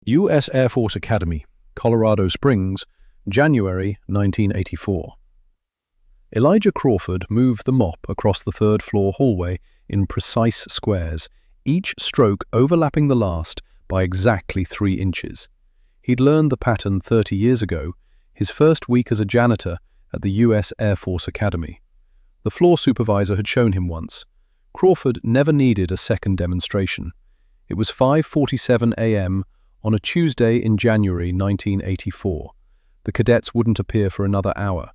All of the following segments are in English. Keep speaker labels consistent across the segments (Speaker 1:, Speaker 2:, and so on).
Speaker 1: U.S. Air Force Academy, Colorado Springs, January 1984. Elijah Crawford moved the mop across the third-floor hallway in precise squares, each stroke overlapping the last by exactly 3 inches. He'd learned the pattern 30 years ago, his first week as a janitor at the U.S. Air Force Academy. The floor supervisor had shown him once. Crawford never needed a second demonstration. It was 5:47 a.m. on a Tuesday in January 1984. The cadets wouldn't appear for another hour.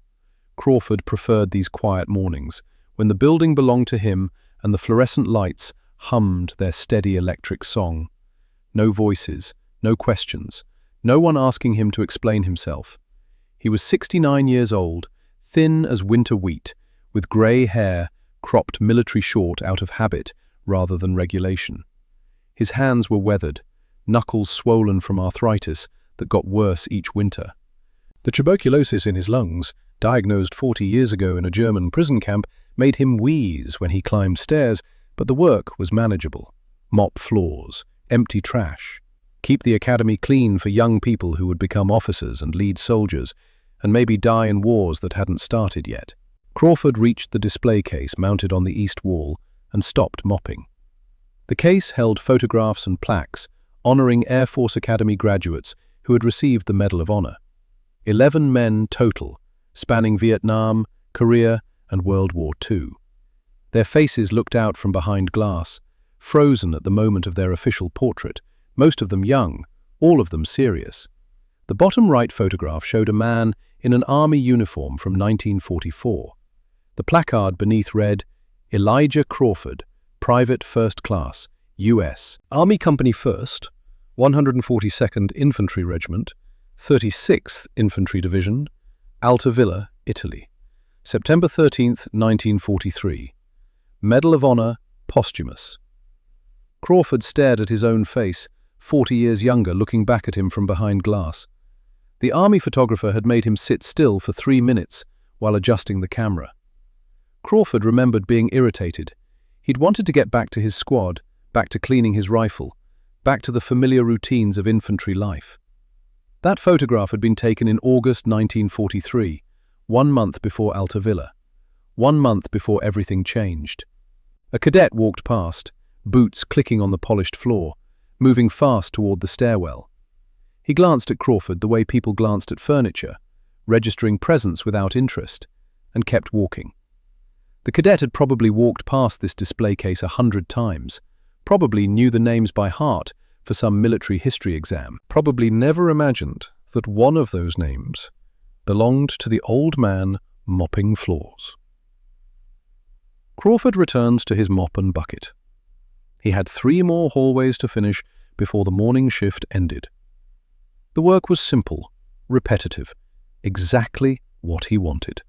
Speaker 1: Crawford preferred these quiet mornings, when the building belonged to him and the fluorescent lights hummed their steady electric song. No voices, no questions, no one asking him to explain himself. He was 69 years old, thin as winter wheat, with grey hair cropped military short out of habit rather than regulation. His hands were weathered, knuckles swollen from arthritis that got worse each winter. The tuberculosis in his lungs, diagnosed 40 years ago in a German prison camp, made him wheeze when he climbed stairs, but the work was manageable. Mop floors, empty trash, keep the academy clean for young people who would become officers and lead soldiers, and maybe die in wars that hadn't started yet. Crawford reached the display case mounted on the east wall and stopped mopping. The case held photographs and plaques honoring Air Force Academy graduates who had received the Medal of Honor. 11 men total, spanning Vietnam, Korea, and World War II. Their faces looked out from behind glass, frozen at the moment of their official portrait, most of them young, all of them serious. The bottom right photograph showed a man in an army uniform from 1944. The placard beneath read, "Elijah Crawford, Private First Class, U.S. Army Company 1st, 142nd Infantry Regiment, 36th Infantry Division, Altavilla, Italy. September 13th, 1943. Medal of Honor, posthumous." Crawford stared at his own face, 40 years younger, looking back at him from behind glass. The army photographer had made him sit still for 3 minutes while adjusting the camera. Crawford remembered being irritated. He'd wanted to get back to his squad, back to cleaning his rifle, back to the familiar routines of infantry life. That photograph had been taken in August 1943, 1 month before Altavilla, 1 month before everything changed. A cadet walked past, boots clicking on the polished floor, moving fast toward the stairwell. He glanced at Crawford the way people glanced at furniture, registering presence without interest, and kept walking. The cadet had probably walked past this display case 100 times, probably knew the names by heart for some military history exam, probably never imagined that one of those names belonged to the old man mopping floors. Crawford returned to his mop and bucket. He had 3 more hallways to finish before the morning shift ended. The work was simple, repetitive, exactly what he wanted.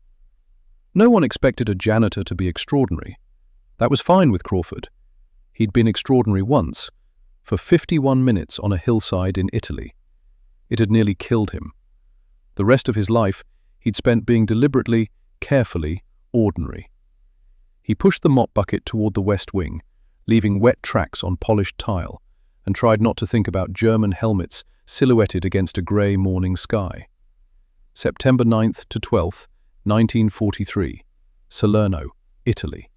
Speaker 1: No one expected a janitor to be extraordinary. That was fine with Crawford. He'd been extraordinary once, for 51 minutes on a hillside in Italy. It had nearly killed him. The rest of his life he'd spent being deliberately, carefully ordinary. He pushed the mop bucket toward the west wing, leaving wet tracks on polished tile, and tried not to think about German helmets silhouetted against a grey morning sky. September 9th to 12th, 1943, Salerno, Italy.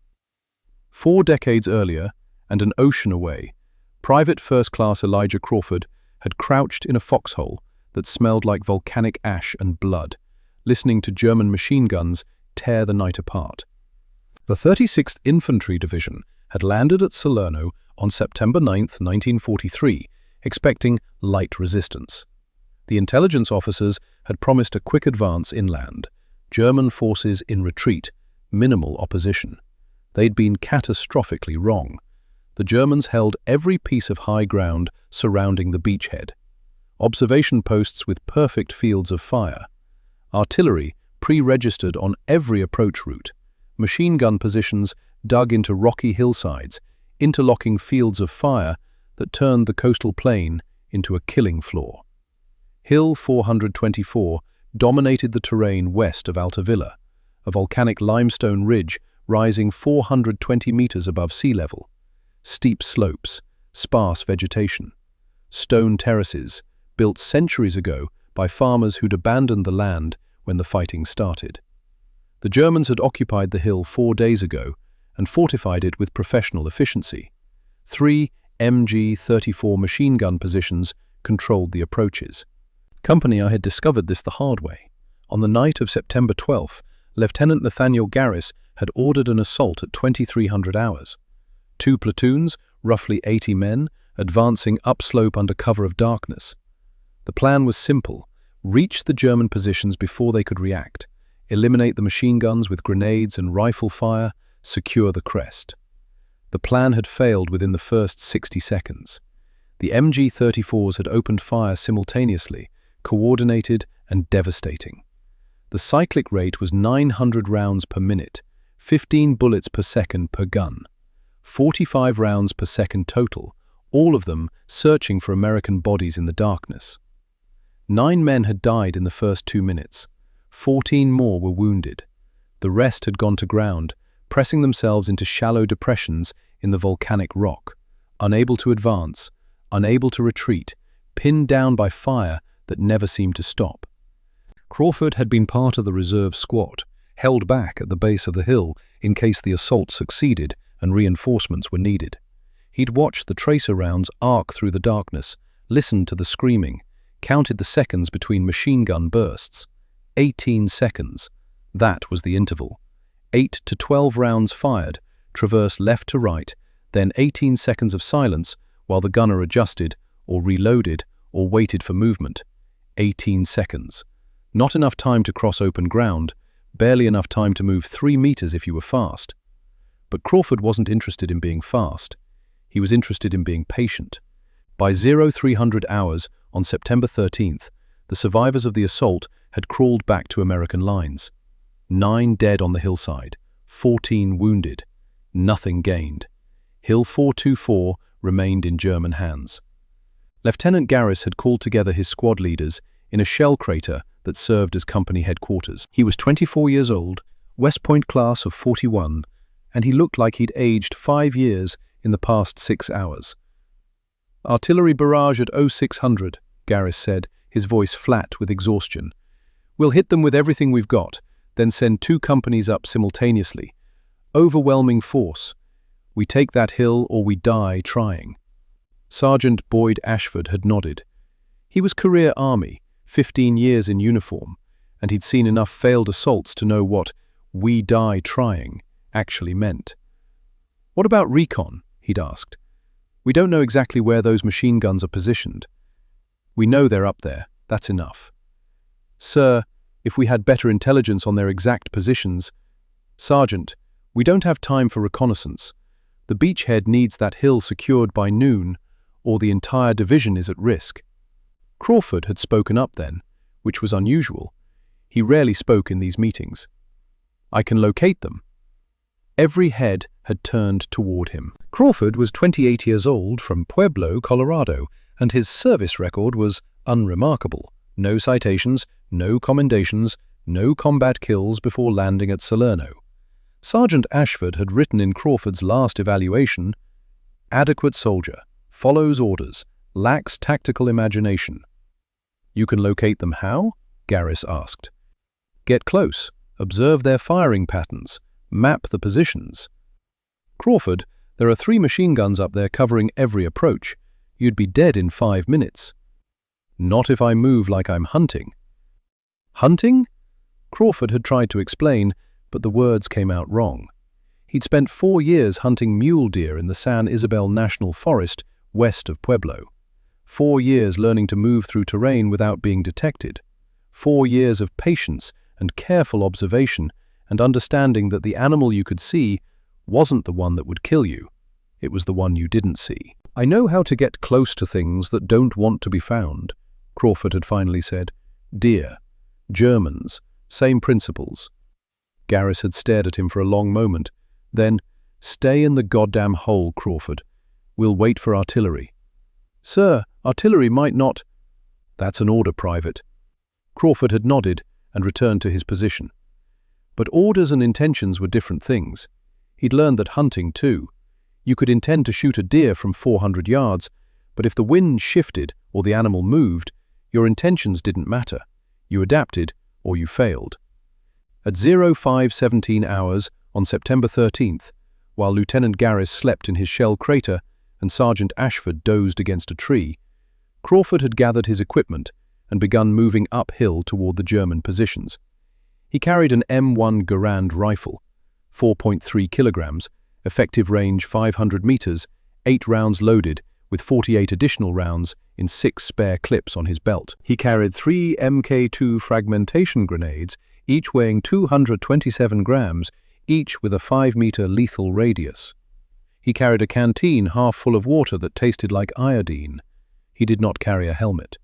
Speaker 1: 4 decades earlier, and an ocean away, Private First Class Elijah Crawford had crouched in a foxhole that smelled like volcanic ash and blood, listening to German machine guns tear the night apart. The 36th Infantry Division had landed at Salerno on September 9th, 1943, expecting light resistance. The intelligence officers had promised a quick advance inland, German forces in retreat, minimal opposition. They'd been catastrophically wrong. The Germans held every piece of high ground surrounding the beachhead. Observation posts with perfect fields of fire. Artillery pre-registered on every approach route. Machine gun positions dug into rocky hillsides, interlocking fields of fire that turned the coastal plain into a killing floor. Hill 424 dominated the terrain west of Altavilla, a volcanic limestone ridge rising 420 meters above sea level. Steep slopes, sparse vegetation, stone terraces, built centuries ago by farmers who'd abandoned the land when the fighting started. The Germans had occupied the hill 4 days ago and fortified it with professional efficiency. 3 MG-34 machine gun positions controlled the approaches. Company I had discovered this the hard way. On the night of September 12th, Lieutenant Nathaniel Garris had ordered an assault at 2300 hours. 2 platoons, roughly 80 men, advancing upslope under cover of darkness. The plan was simple: reach the German positions before they could react, eliminate the machine guns with grenades and rifle fire, secure the crest. The plan had failed within the first 60 seconds. The MG-34s had opened fire simultaneously, coordinated and devastating. The cyclic rate was 900 rounds per minute, 15 bullets per second per gun, 45 rounds per second total, all of them searching for American bodies in the darkness. 9 men had died in the first 2 minutes. 14 more were wounded. The rest had gone to ground, pressing themselves into shallow depressions in the volcanic rock, unable to advance, unable to retreat, pinned down by fire that never seemed to stop. Crawford had been part of the reserve squad, held back at the base of the hill in case the assault succeeded and reinforcements were needed. He'd watched the tracer rounds arc through the darkness, listened to the screaming, counted the seconds between machine gun bursts. 18 seconds. That was the interval. 8 to 12 rounds fired, traversed left to right, then 18 seconds of silence while the gunner adjusted or reloaded or waited for movement. 18 seconds. Not enough time to cross open ground, barely enough time to move 3 meters if you were fast. But Crawford wasn't interested in being fast. He was interested in being patient. By 0300 hours on September 13th, the survivors of the assault had crawled back to American lines. 9 dead on the hillside, 14 wounded. Nothing gained. Hill 424 remained in German hands. Lieutenant Garris had called together his squad leaders in a shell crater that served as company headquarters. He was 24 years old, West Point class of 41, and he looked like he'd aged 5 years in the past 6 hours. "Artillery barrage at 0600, Garris said, his voice flat with exhaustion. "We'll hit them with everything we've got, then send 2 companies up simultaneously. Overwhelming force. We take that hill or we die trying." Sergeant Boyd Ashford had nodded. He was career Army, 15 years in uniform, and he'd seen enough failed assaults to know what "we die trying" actually meant. "What about recon?" he'd asked. "We don't know exactly where those machine guns are positioned." "We know they're up there, that's enough." "Sir, if we had better intelligence on their exact positions..." "Sergeant, we don't have time for reconnaissance. The beachhead needs that hill secured by noon, or the entire division is at risk." Crawford had spoken up then, which was unusual. He rarely spoke in these meetings. "I can locate them." Every head had turned toward him. Crawford was 28 years old from Pueblo, Colorado, and his service record was unremarkable. No citations, no commendations, no combat kills before landing at Salerno. Sergeant Ashford had written in Crawford's last evaluation, "Adequate soldier, follows orders, lacks tactical imagination." "You can locate them how?" Garris asked. "Get close, observe their firing patterns, map the positions." "Crawford, there are 3 machine guns up there covering every approach. You'd be dead in 5 minutes." "Not if I move like I'm hunting." "Hunting?" Crawford had tried to explain, but the words came out wrong. He'd spent 4 years hunting mule deer in the San Isabel National Forest west of Pueblo. 4 years learning to move through terrain without being detected. 4 years of patience and careful observation and understanding that the animal you could see wasn't the one that would kill you. It was the one you didn't see. "I know how to get close to things that don't want to be found," Crawford had finally said. "Deer. Germans. Same principles." Garris had stared at him for a long moment. Then, "Stay in the goddamn hole, Crawford. We'll wait for artillery." "Sir, artillery might not..." "That's an order, Private." Crawford had nodded and returned to his position. But orders and intentions were different things. He'd learned that hunting, too. You could intend to shoot a deer from 400 yards, but if the wind shifted or the animal moved, Your intentions didn't matter. You adapted or you failed. At 05:17 hours on September 13th, while Lieutenant Garris slept in his shell crater and Sergeant Ashford dozed against a tree, Crawford had gathered his equipment and begun moving uphill toward the German positions. He carried an M1 Garand rifle, 4.3 kilograms, effective range 500 meters, 8 rounds loaded, with 48 additional rounds in 6 spare clips on his belt. He carried 3 Mk2 fragmentation grenades, each weighing 227 grams, each with a 5-meter lethal radius. He carried a canteen half full of water that tasted like iodine. He did not carry a helmet.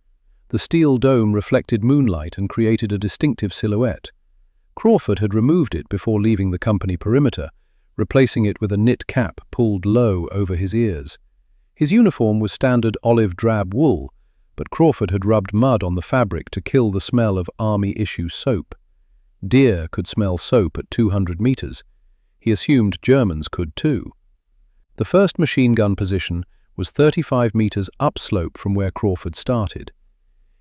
Speaker 1: The steel dome reflected moonlight and created a distinctive silhouette. Crawford had removed it before leaving the company perimeter, replacing it with a knit cap pulled low over his ears. His uniform was standard olive drab wool, but Crawford had rubbed mud on the fabric to kill the smell of army-issue soap. Deer could smell soap at 200 meters. He assumed Germans could too. The first machine gun position was 35 meters upslope from where Crawford started.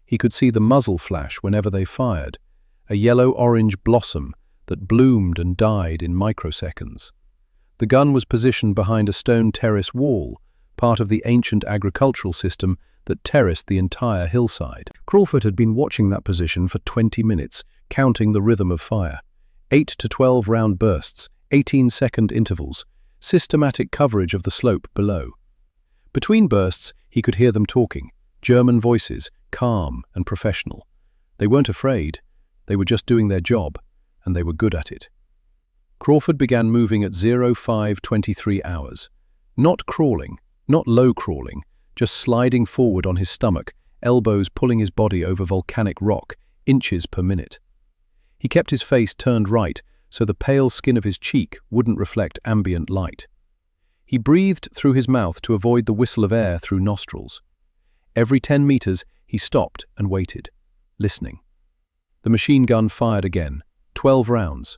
Speaker 1: He could see the muzzle flash whenever they fired, a yellow-orange blossom that bloomed and died in microseconds. The gun was positioned behind a stone terrace wall, part of the ancient agricultural system that terraced the entire hillside. Crawford had been watching that position for 20 minutes, counting the rhythm of fire. 8 to 12 round bursts, 18-second intervals, systematic coverage of the slope below. Between bursts, he could hear them talking, German voices, calm and professional. They weren't afraid, they were just doing their job, and they were good at it. Crawford began moving at 05:23 hours. Not crawling, not low crawling, just sliding forward on his stomach, elbows pulling his body over volcanic rock, inches per minute. He kept his face turned right so the pale skin of his cheek wouldn't reflect ambient light. He breathed through his mouth to avoid the whistle of air through nostrils. Every 10 meters, he stopped and waited, listening. The machine gun fired again, 12 rounds.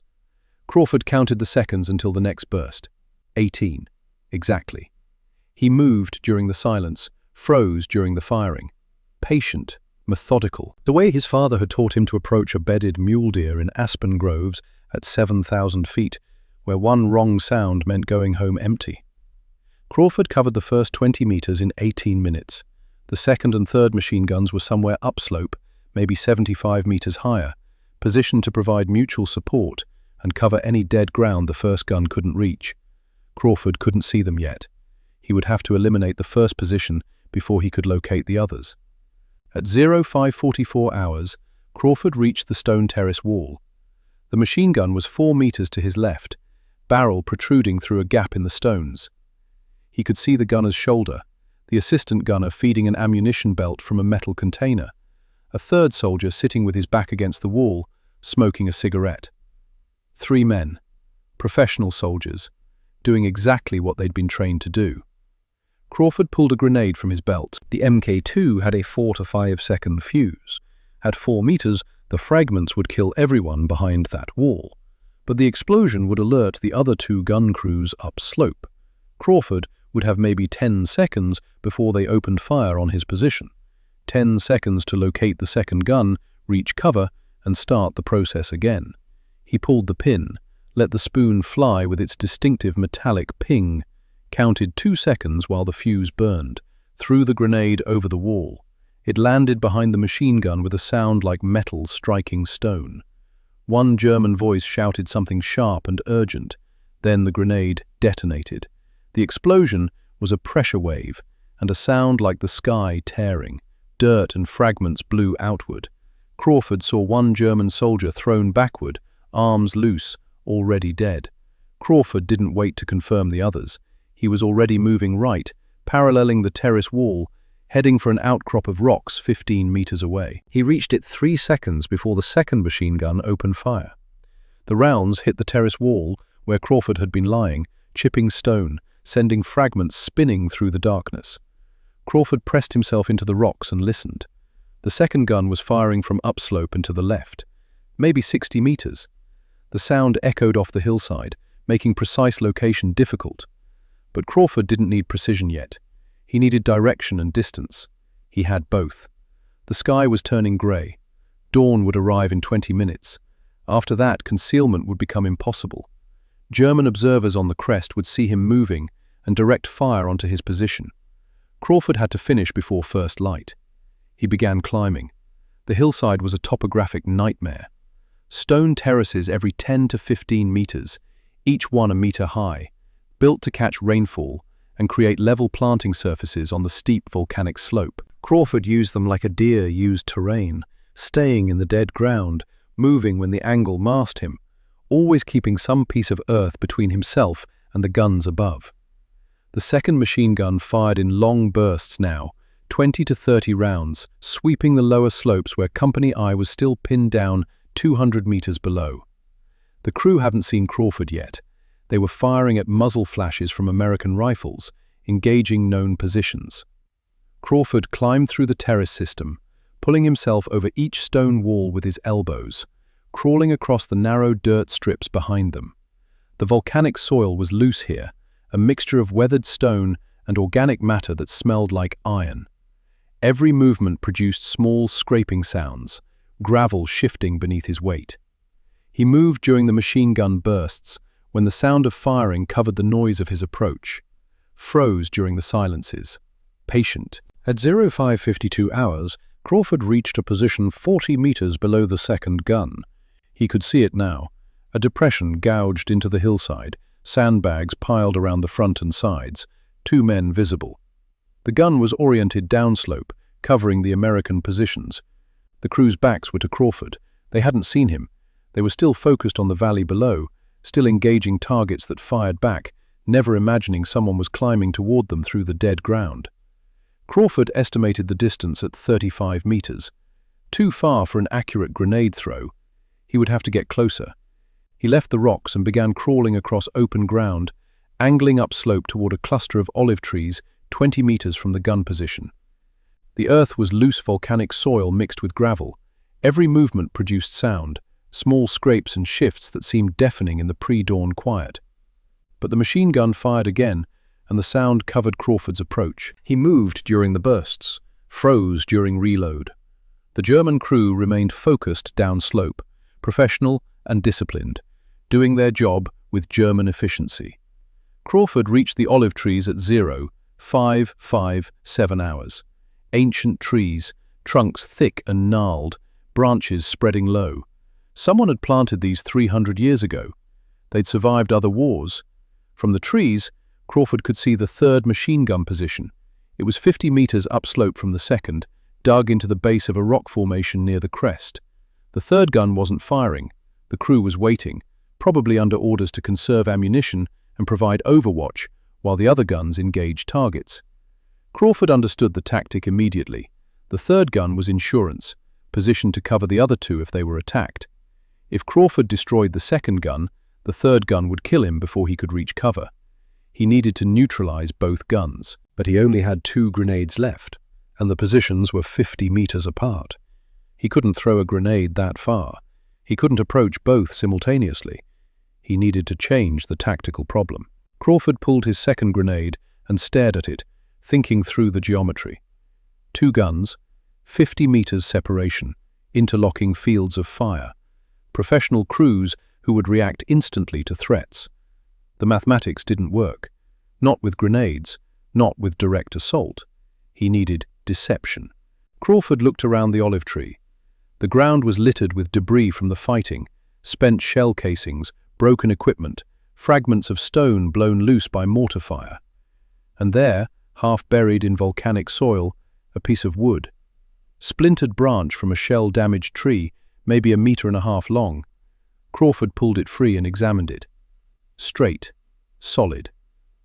Speaker 1: Crawford counted the seconds until the next burst. 18. Exactly. He moved during the silence, froze during the firing. Patient, methodical. The way his father had taught him to approach a bedded mule deer in aspen groves at 7,000 feet, where one wrong sound meant going home empty. Crawford covered the first 20 meters in 18 minutes. The second and third machine guns were somewhere upslope, maybe 75 meters higher, positioned to provide mutual support and cover any dead ground the first gun couldn't reach. Crawford couldn't see them yet. He would have to eliminate the first position before he could locate the others. At 05:44 hours, Crawford reached the stone terrace wall. The machine gun was 4 meters to his left, barrel protruding through a gap in the stones. He could see the gunner's shoulder, the assistant gunner feeding an ammunition belt from a metal container, a third soldier sitting with his back against the wall, smoking a cigarette. 3 men, professional soldiers, doing exactly what they'd been trained to do. Crawford pulled a grenade from his belt. The Mk2 had a 4 to 5 second fuse. At 4 meters, the fragments would kill everyone behind that wall, but the explosion would alert the other 2 gun crews upslope. Crawford would have maybe 10 seconds before they opened fire on his position. 10 seconds to locate the second gun, reach cover, and start the process again. He pulled the pin, let the spoon fly with its distinctive metallic ping, counted 2 seconds while the fuse burned, threw the grenade over the wall. It landed behind the machine gun with a sound like metal striking stone. One German voice shouted something sharp and urgent. Then the grenade detonated. The explosion was a pressure wave and a sound like the sky tearing. Dirt and fragments blew outward. Crawford saw one German soldier thrown backward, arms loose, already dead. Crawford didn't wait to confirm the others. He was already moving right, paralleling the terrace wall, heading for an outcrop of rocks 15 meters away. He reached it 3 seconds before the second machine gun opened fire. The rounds hit the terrace wall where Crawford had been lying, chipping stone, sending fragments spinning through the darkness. Crawford pressed himself into the rocks and listened. The second gun was firing from upslope and to the left, maybe 60 meters. The sound echoed off the hillside, making precise location difficult. But Crawford didn't need precision yet. He needed direction and distance. He had both. The sky was turning grey. Dawn would arrive in 20 minutes. After that, concealment would become impossible. German observers on the crest would see him moving and direct fire onto his position. Crawford had to finish before first light. He began climbing. The hillside was a topographic nightmare. Stone terraces every 10 to 15 meters, each one a meter high, built to catch rainfall and create level planting surfaces on the steep volcanic slope. Crawford used them like a deer used terrain, staying in the dead ground, moving when the angle masked him, always keeping some piece of earth between himself and the guns above. The second machine gun fired in long bursts now, 20 to 30 rounds, sweeping the lower slopes where Company I was still pinned down 200 meters below. The crew hadn't seen Crawford yet. They were firing at muzzle flashes from American rifles, engaging known positions. Crawford climbed through the terrace system, pulling himself over each stone wall with his elbows, crawling across the narrow dirt strips behind them. The volcanic soil was loose here, a mixture of weathered stone and organic matter that smelled like iron. Every movement produced small scraping sounds, gravel shifting beneath his weight. He moved during the machine gun bursts, when the sound of firing covered the noise of his approach, froze during the silences, patient. At 05:52 hours, Crawford reached a position 40 meters below the second gun. He could see it now, a depression gouged into the hillside, sandbags piled around the front and sides, 2 men visible. The gun was oriented downslope, covering the American positions. The crew's backs were to Crawford. They hadn't seen him. They were still focused on the valley below, still engaging targets that fired back, never imagining someone was climbing toward them through the dead ground. Crawford estimated the distance at 35 meters. Too far for an accurate grenade throw. He would have to get closer. He left the rocks and began crawling across open ground, angling upslope toward a cluster of olive trees 20 meters from the gun position. The earth was loose volcanic soil mixed with gravel. Every movement produced sound, small scrapes and shifts that seemed deafening in the pre-dawn quiet. But the machine gun fired again, and the sound covered Crawford's approach. He moved during the bursts, froze during reload. The German crew remained focused downslope, professional and disciplined, doing their job with German efficiency. Crawford reached the olive trees at 05:57 hours. Ancient trees, trunks thick and gnarled, branches spreading low. Someone had planted these 300 years ago. They'd survived other wars. From the trees, Crawford could see the third machine gun position. It was 50 meters upslope from the second, dug into the base of a rock formation near the crest. The third gun wasn't firing. The crew was waiting, probably under orders to conserve ammunition and provide overwatch while the other guns engaged targets. Crawford understood the tactic immediately. The third gun was insurance, positioned to cover the other 2 if they were attacked. If Crawford destroyed the second gun, the third gun would kill him before he could reach cover. He needed to neutralize both guns, but he only had 2 grenades left, and the positions were 50 meters apart. He couldn't throw a grenade that far. He couldn't approach both simultaneously. He needed to change the tactical problem. Crawford pulled his second grenade and stared at it, thinking through the geometry. 2 guns, 50 meters separation, interlocking fields of fire. Professional crews who would react instantly to threats. The mathematics didn't work. Not with grenades, not with direct assault. He needed deception. Crawford looked around the olive tree. The ground was littered with debris from the fighting, spent shell casings, broken equipment, fragments of stone blown loose by mortar fire. And there, half buried in volcanic soil, a piece of wood. Splintered branch from a shell-damaged tree, maybe 1.5 meters long. Crawford pulled it free and examined it. Straight, solid,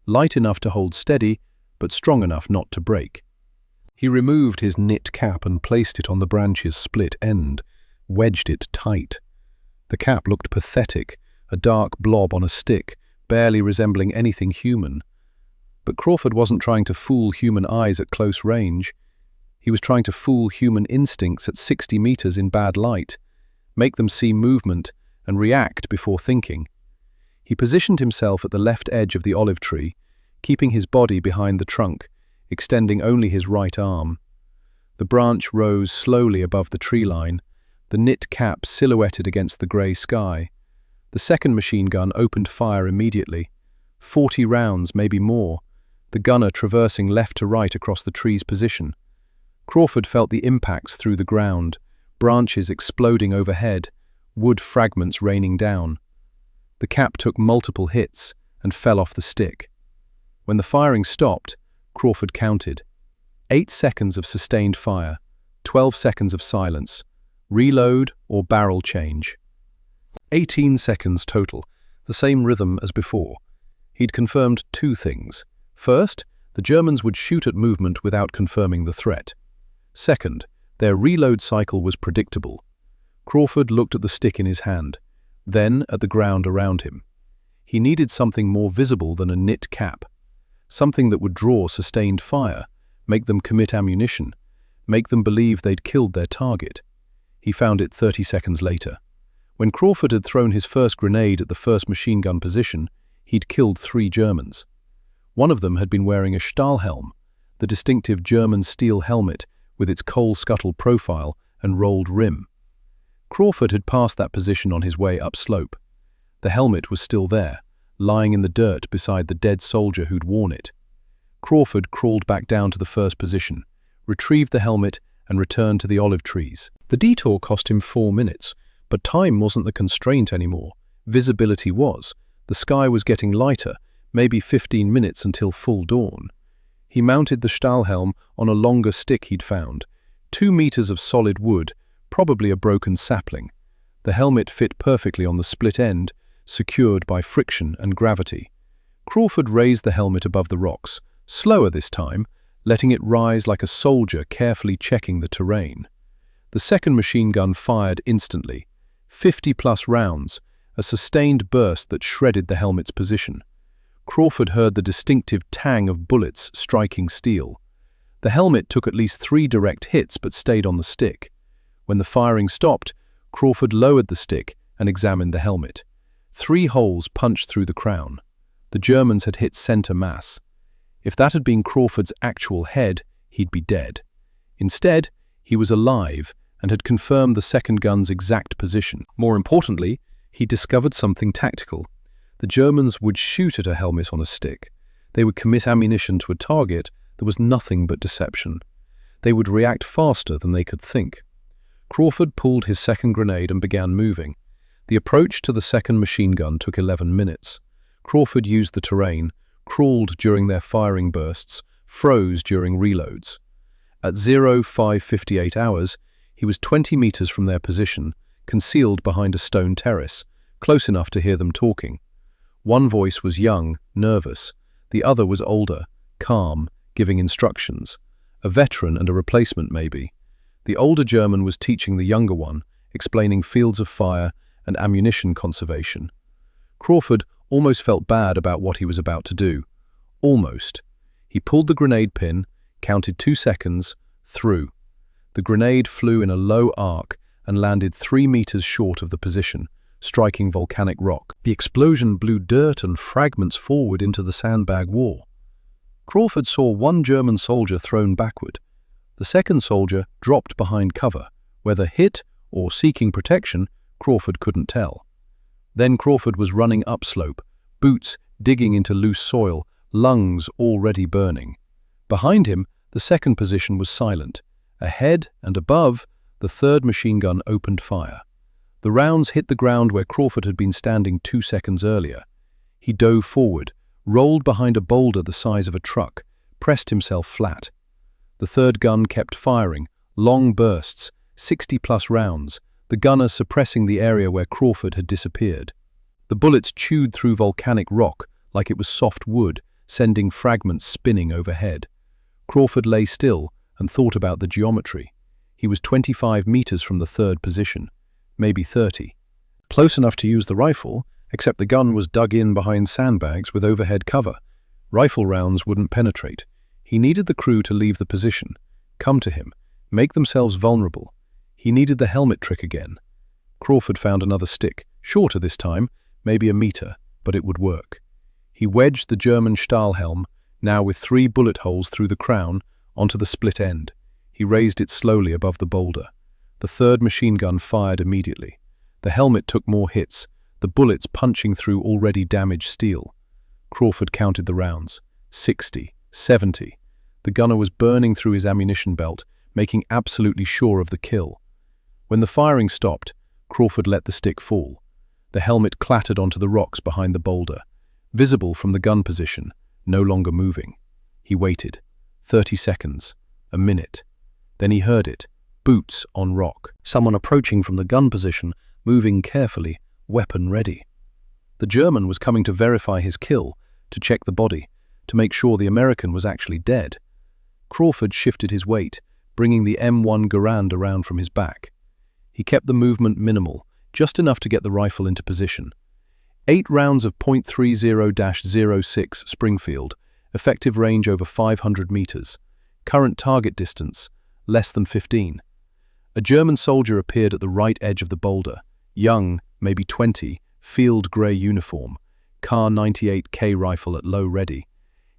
Speaker 1: light enough to hold steady, but strong enough not to break. He removed his knit cap and placed it on the branch's split end, wedged it tight. The cap looked pathetic, a dark blob on a stick, barely resembling anything human. But Crawford wasn't trying to fool human eyes at close range. He was trying to fool human instincts at 60 meters in bad light, make them see movement and react before thinking. He positioned himself at the left edge of the olive tree, keeping his body behind the trunk, extending only his right arm. The The branch rose slowly above the tree line, the knit cap silhouetted against the grey sky. The second machine gun opened fire immediately. 40 rounds, maybe more, the gunner traversing left to right across the tree's position. Crawford felt the impacts through the ground, branches exploding overhead, wood fragments raining down. The cap took multiple hits and fell off the stick. When the firing stopped, Crawford counted. 8 seconds of sustained fire, 12 seconds of silence, reload or barrel change. 18 seconds total, the same rhythm as before. He'd confirmed 2 things. First, the Germans would shoot at movement without confirming the threat. Second, their reload cycle was predictable. Crawford looked at the stick in his hand, then at the ground around him. He needed something more visible than a knit cap, something that would draw sustained fire, make them commit ammunition, make them believe they'd killed their target. He found it 30 seconds later. When Crawford had thrown his first grenade at the first machine gun position, he'd killed 3 Germans. One of them had been wearing a Stahlhelm, the distinctive German steel helmet with its coal scuttle profile and rolled rim. Crawford had passed that position on his way upslope. The helmet was still there, lying in the dirt beside the dead soldier who'd worn it. Crawford crawled back down to the first position, retrieved the helmet and returned to the olive trees. The detour cost him 4 minutes, but time wasn't the constraint anymore. Visibility was. The sky was getting lighter, maybe 15 minutes until full dawn. He mounted the Stahlhelm on a longer stick he'd found, 2 meters of solid wood, probably a broken sapling. The helmet fit perfectly on the split end, secured by friction and gravity. Crawford raised the helmet above the rocks, slower this time, letting it rise like a soldier carefully checking the terrain. The second machine gun fired instantly. 50+ rounds, a sustained burst that shredded the helmet's position. Crawford heard the distinctive tang of bullets striking steel. The helmet took at least 3 direct hits but stayed on the stick. When the firing stopped, Crawford lowered the stick and examined the helmet. 3 holes punched through the crown. The Germans had hit center mass. If that had been Crawford's actual head, he'd be dead. Instead, he was alive and had confirmed the second gun's exact position. More importantly, he discovered something tactical. The Germans would shoot at a helmet on a stick. They would commit ammunition to a target that was nothing but deception. They would react faster than they could think. Crawford pulled his second grenade and began moving. The approach to the second machine gun took 11 minutes. Crawford used the terrain, crawled during their firing bursts, froze during reloads. At 05:58 hours, he was 20 meters from their position, concealed behind a stone terrace, close enough to hear them talking. One voice was young, nervous. The other was older, calm, giving instructions. A veteran and a replacement, maybe. The older German was teaching the younger one, explaining fields of fire and ammunition conservation. Crawford almost felt bad about what he was about to do. Almost. He pulled the grenade pin, counted 2 seconds, threw. The grenade flew in a low arc and landed 3 meters short of the position, striking volcanic rock. The explosion blew dirt and fragments forward into the sandbag war. Crawford saw one German soldier thrown backward. The second soldier dropped behind cover, whether hit or seeking protection, Crawford couldn't tell. Then Crawford was running upslope, boots digging into loose soil, lungs already burning. Behind him, the second position was silent. Ahead and above, the third machine gun opened fire. The rounds hit the ground where Crawford had been standing 2 seconds earlier. He dove forward, rolled behind a boulder the size of a truck, pressed himself flat. The third gun kept firing, long bursts, 60+ rounds, the gunner suppressing the area where Crawford had disappeared. The bullets chewed through volcanic rock like it was soft wood, sending fragments spinning overhead. Crawford lay still and thought about the geometry. He was 25 meters from the third position, maybe 30. Close enough to use the rifle, except the gun was dug in behind sandbags with overhead cover. Rifle rounds wouldn't penetrate. He needed the crew to leave the position, come to him, make themselves vulnerable. He needed the helmet trick again. Crawford found another stick, shorter this time, maybe a meter, but it would work. He wedged the German Stahlhelm, now with 3 bullet holes through the crown, onto the split end. He raised it slowly above the boulder. The third machine gun fired immediately. The helmet took more hits, the bullets punching through already damaged steel. Crawford counted the rounds. 60, 70. The gunner was burning through his ammunition belt, making absolutely sure of the kill. When the firing stopped, Crawford let the stick fall. The helmet clattered onto the rocks behind the boulder, visible from the gun position, no longer moving. He waited. 30 seconds. A minute. Then he heard it. Boots on rock. Someone approaching from the gun position, moving carefully, weapon ready. The German was coming to verify his kill, to check the body, to make sure the American was actually dead. Crawford shifted his weight, bringing the M1 Garand around from his back. He kept the movement minimal, just enough to get the rifle into position. 8 rounds of .30-06 Springfield, effective range over 500 meters. Current target distance, less than 15. A German soldier appeared at the right edge of the boulder, young, maybe 20, field grey uniform, Kar 98K rifle at low ready.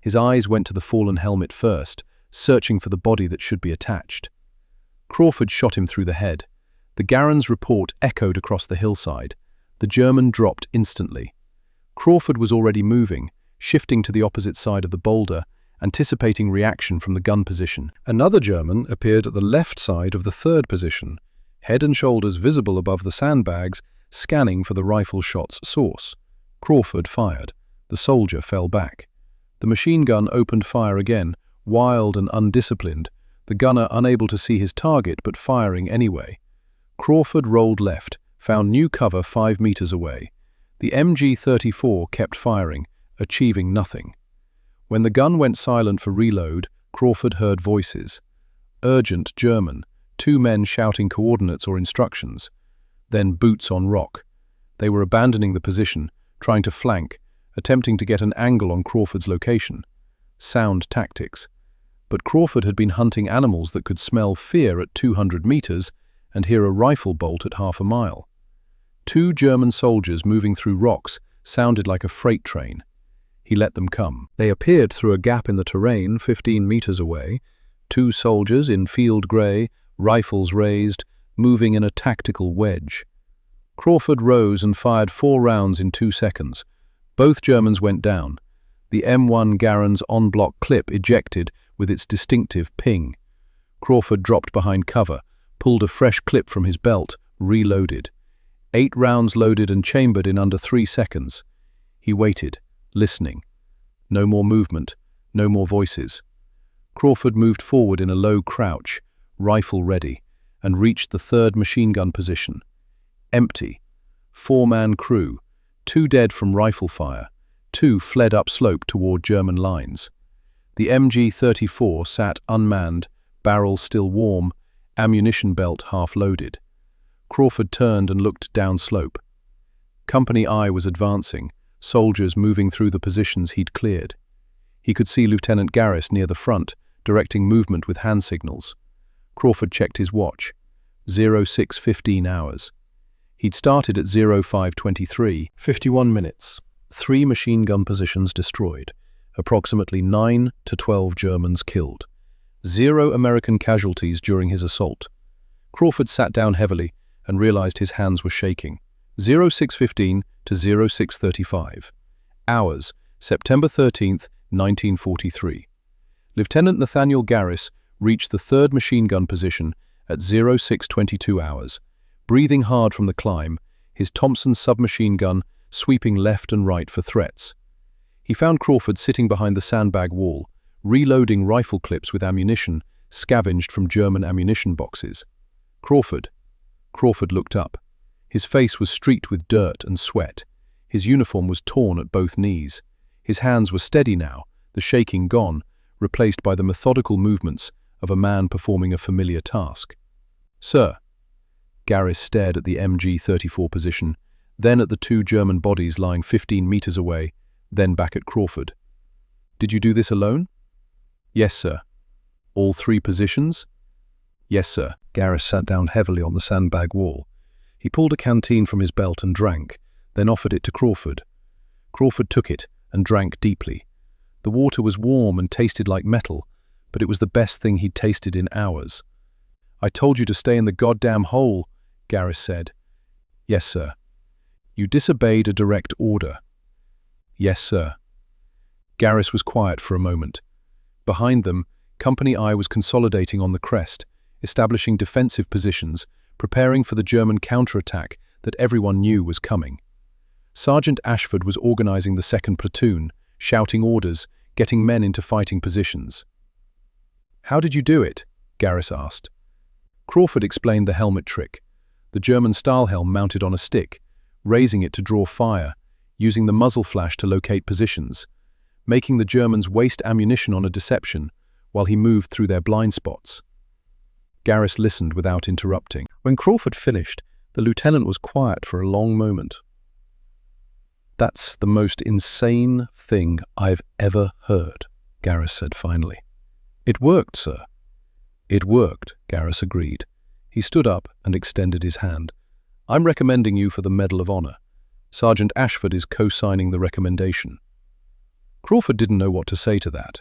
Speaker 1: His eyes went to the fallen helmet first, searching for the body that should be attached. Crawford shot him through the head. The Garand's report echoed across the hillside. The German dropped instantly. Crawford was already moving, shifting to the opposite side of the boulder, anticipating reaction from the gun position. Another German appeared at the left side of the third position, head and shoulders visible above the sandbags, scanning for the rifle shot's source. Crawford fired. The soldier fell back. The machine gun opened fire again, wild and undisciplined, the gunner unable to see his target but firing anyway. Crawford rolled left, found new cover 5 meters away. The MG-34 kept firing, achieving nothing. When the gun went silent for reload, Crawford heard voices. Urgent German, 2 men shouting coordinates or instructions. Then boots on rock. They were abandoning the position, trying to flank, attempting to get an angle on Crawford's location. Sound tactics. But Crawford had been hunting animals that could smell fear at 200 meters and hear a rifle bolt at half a mile. 2 German soldiers moving through rocks sounded like a freight train. He let them come. They appeared through a gap in the terrain 15 meters away, 2 soldiers in field grey, rifles raised, moving in a tactical wedge. Crawford rose and fired 4 rounds in 2 seconds. Both Germans went down. The M1 Garand's on-block clip ejected with its distinctive ping. Crawford dropped behind cover, pulled a fresh clip from his belt, reloaded. 8 rounds loaded and chambered in under 3 seconds. He waited, listening. No more movement, no more voices. Crawford moved forward in a low crouch, rifle ready, and reached the third machine gun position. Empty. 4-man crew, 2 dead from rifle fire, 2 fled upslope toward German lines. The MG-34 sat unmanned, barrel still warm, ammunition belt half-loaded. Crawford turned and looked downslope. Company I was advancing, soldiers moving through the positions he'd cleared. He could see Lieutenant Garris near the front, directing movement with hand signals. Crawford checked his watch. 06:15 hours. He'd started at 05:23, 51 minutes. 3 machine gun positions destroyed. Approximately 9 to 12 Germans killed. 0 American casualties during his assault. Crawford sat down heavily and realized his hands were shaking. 06:15 to 06:35. Hours, September 13th, 1943. Lieutenant Nathaniel Garris reached the 3rd machine gun position at 06:22 hours, breathing hard from the climb, his Thompson submachine gun sweeping left and right for threats. He found Crawford sitting behind the sandbag wall, reloading rifle clips with ammunition scavenged from German ammunition boxes. Crawford looked up. His face was streaked with dirt and sweat. His uniform was torn at both knees. His hands were steady now, the shaking gone, replaced by the methodical movements of a man performing a familiar task. "Sir." Garris stared at the MG-34 position, then at the 2 German bodies lying 15 meters away, then back at Crawford. "Did you do this alone?" "Yes, sir." "All 3 positions?" "Yes, sir." Garris sat down heavily on the sandbag wall. He pulled a canteen from his belt and drank, then offered it to Crawford. Crawford took it and drank deeply. The water was warm and tasted like metal, but it was the best thing he'd tasted in hours. "I told you to stay in the goddamn hole," Garrus said. "Yes, sir." "You disobeyed a direct order." "Yes, sir." Garrus was quiet for a moment. Behind them, Company I was consolidating on the crest, establishing defensive positions, preparing for the German counterattack that everyone knew was coming. Sergeant Ashford was organizing the second platoon, shouting orders, getting men into fighting positions. "How did you do it?" Garrus asked. Crawford explained the helmet trick, the German Stahlhelm mounted on a stick, raising it to draw fire, using the muzzle flash to locate positions, making the Germans waste ammunition on a deception while he moved through their blind spots. Garrus listened without interrupting. When Crawford finished, the lieutenant was quiet for a long moment. "That's the most insane thing I've ever heard," Garrus said finally. "It worked, sir." "It worked," Garrus agreed. He stood up and extended his hand. "I'm recommending you for the Medal of Honor. Sergeant Ashford is co-signing the recommendation." Crawford didn't know what to say to that.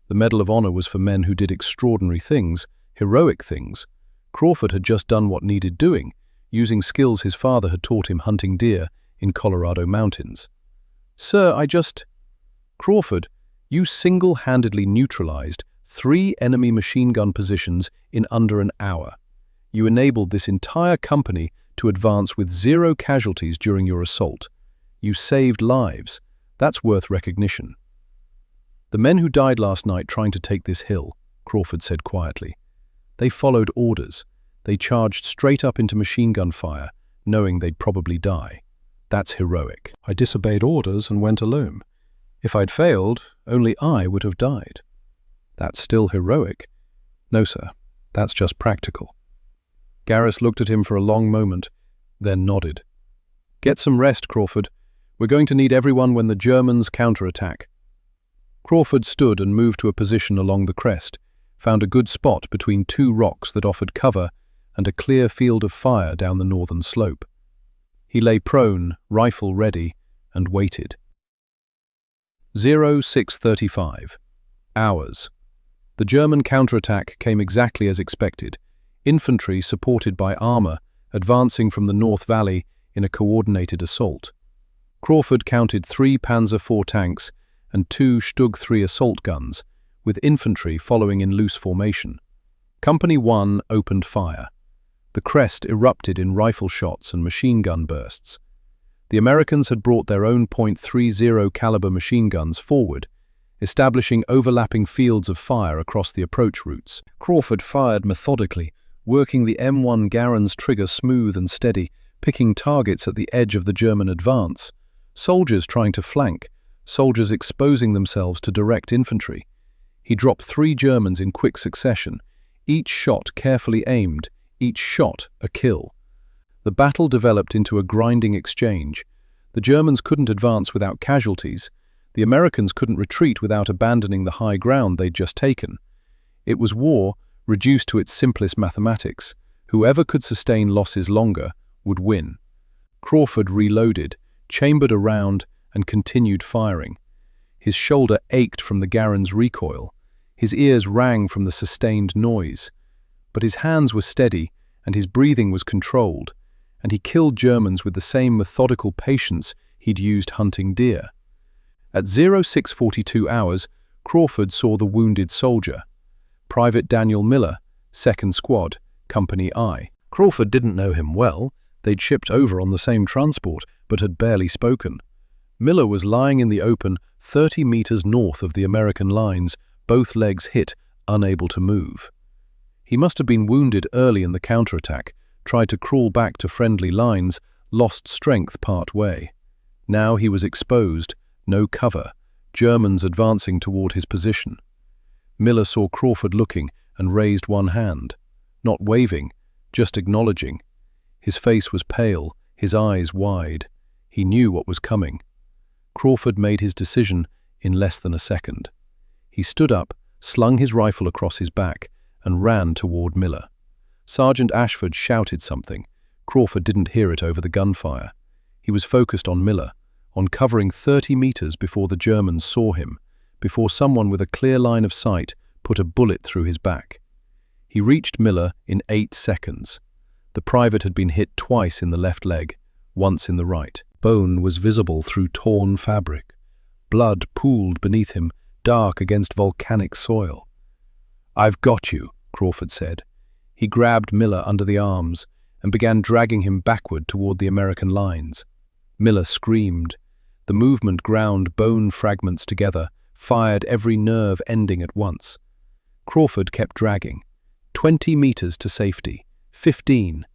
Speaker 1: The Medal of Honor was for men who did extraordinary things, heroic things. Crawford had just done what needed doing, using skills his father had taught him hunting deer in Colorado mountains. "Sir, Crawford, you single-handedly neutralized 3 enemy machine gun positions in under an hour. You enabled this entire company to advance with 0 casualties during your assault. You saved lives. That's worth recognition." "The men who died last night trying to take this hill," Crawford said quietly. "They followed orders. They charged straight up into machine gun fire, knowing they'd probably die. That's heroic. I disobeyed orders and went alone. If I'd failed, only I would have died. That's still heroic." "No, sir. That's just practical." Garrus looked at him for a long moment, then nodded. "Get some rest, Crawford. We're going to need everyone when the Germans counterattack." Crawford stood and moved to a position along the crest, found a good spot between 2 rocks that offered cover and a clear field of fire down the northern slope. He lay prone, rifle ready, and waited. 06:35. Hours. The German counterattack came exactly as expected, infantry supported by armor advancing from the North Valley in a coordinated assault. Crawford counted 3 Panzer IV tanks and 2 Stug 3 assault guns, with infantry following in loose formation. Company 1 opened fire. The crest erupted in rifle shots and machine gun bursts. The Americans had brought their own .30 caliber machine guns forward, establishing overlapping fields of fire across the approach routes. Crawford fired methodically, working the M1 Garand's trigger smooth and steady, picking targets at the edge of the German advance. Soldiers trying to flank, soldiers exposing themselves to direct infantry. He dropped 3 Germans in quick succession, each shot carefully aimed, each shot a kill. The battle developed into a grinding exchange. The Germans couldn't advance without casualties. The Americans couldn't retreat without abandoning the high ground they'd just taken. It was war reduced to its simplest mathematics. Whoever could sustain losses longer would win. Crawford reloaded, chambered a round, and continued firing. His shoulder ached from the Garand's recoil. His ears rang from the sustained noise. But his hands were steady, and his breathing was controlled, and he killed Germans with the same methodical patience he'd used hunting deer. At 06:42 hours, Crawford saw the wounded soldier. Private Daniel Miller, 2nd Squad, Company I. Crawford didn't know him well. They'd shipped over on the same transport, but had barely spoken. Miller was lying in the open 30 meters north of the American lines, both legs hit, unable to move. He must have been wounded early in the counterattack, tried to crawl back to friendly lines, lost strength part way. Now he was exposed, no cover, Germans advancing toward his position. Miller saw Crawford looking and raised one hand, not waving, just acknowledging. His face was pale, his eyes wide. He knew what was coming. Crawford made his decision in less than a second. He stood up, slung his rifle across his back, and ran toward Miller. Sergeant Ashford shouted something. Crawford didn't hear it over the gunfire. He was focused on Miller, on covering 30 meters before the Germans saw him, before someone with a clear line of sight put a bullet through his back. He reached Miller in 8 seconds. The private had been hit twice in the left leg, once in the right. Bone was visible through torn fabric. Blood pooled beneath him, dark against volcanic soil. "I've got you," Crawford said. He grabbed Miller under the arms and began dragging him backward toward the American lines. Miller screamed. The movement ground bone fragments together, fired every nerve ending at once. Crawford kept dragging. 20 meters to safety. 15.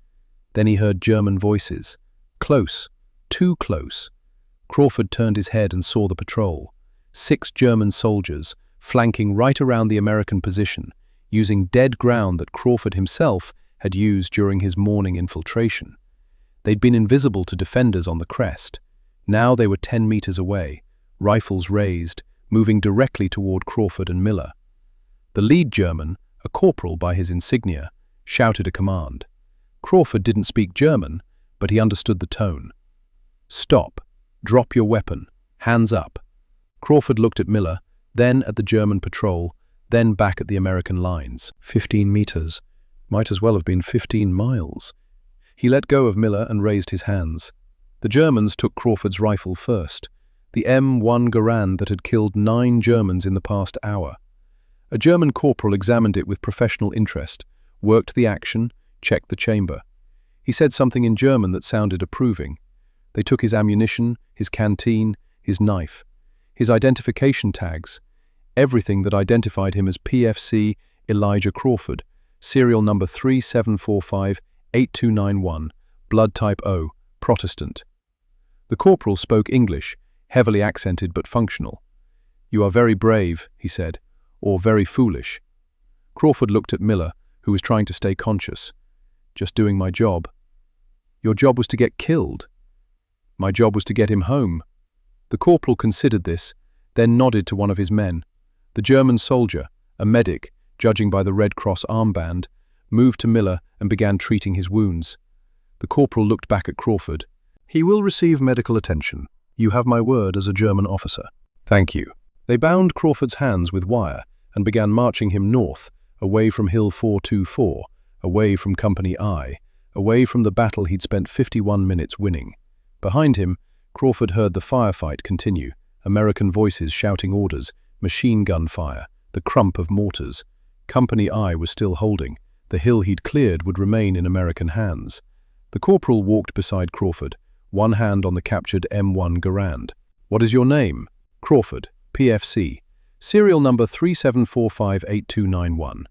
Speaker 1: Then he heard German voices. Close. Too close. Crawford turned his head and saw the patrol. 6 German soldiers, flanking right around the American position, using dead ground that Crawford himself had used during his morning infiltration. They'd been invisible to defenders on the crest. Now they were 10 meters away, rifles raised, moving directly toward Crawford and Miller. The lead German, a corporal by his insignia, shouted a command. Crawford didn't speak German, but he understood the tone. "Stop. Drop your weapon. Hands up." Crawford looked at Miller, then at the German patrol, then back at the American lines. 15 meters. Might as well have been 15 miles. He let go of Miller and raised his hands. The Germans took Crawford's rifle first, the M1 Garand that had killed 9 Germans in the past hour. A German corporal examined it with professional interest, worked the action, checked the chamber. He said something in German that sounded approving. They took his ammunition, his canteen, his knife, his identification tags, everything that identified him as PFC Elijah Crawford, serial number 37458291, blood type O, Protestant. The corporal spoke English, heavily accented but functional. "You are very brave," he said, "or very foolish." Crawford looked at Miller, who was trying to stay conscious. "Just doing my job." "Your job was to get killed." "My job was to get him home." The corporal considered this, then nodded to one of his men. The German soldier, a medic, judging by the Red Cross armband, moved to Miller and began treating his wounds. The corporal looked back at Crawford. "He will receive medical attention. You have my word as a German officer." "Thank you." They bound Crawford's hands with wire and began marching him north, away from Hill 424, away from Company I, away from the battle he'd spent 51 minutes winning. Behind him, Crawford heard the firefight continue, American voices shouting orders, machine gun fire, the crump of mortars. Company I was still holding. The hill he'd cleared would remain in American hands. The corporal walked beside Crawford, one hand on the captured M1 Garand. "What is your name?" "Crawford, PFC. Serial number 37458291.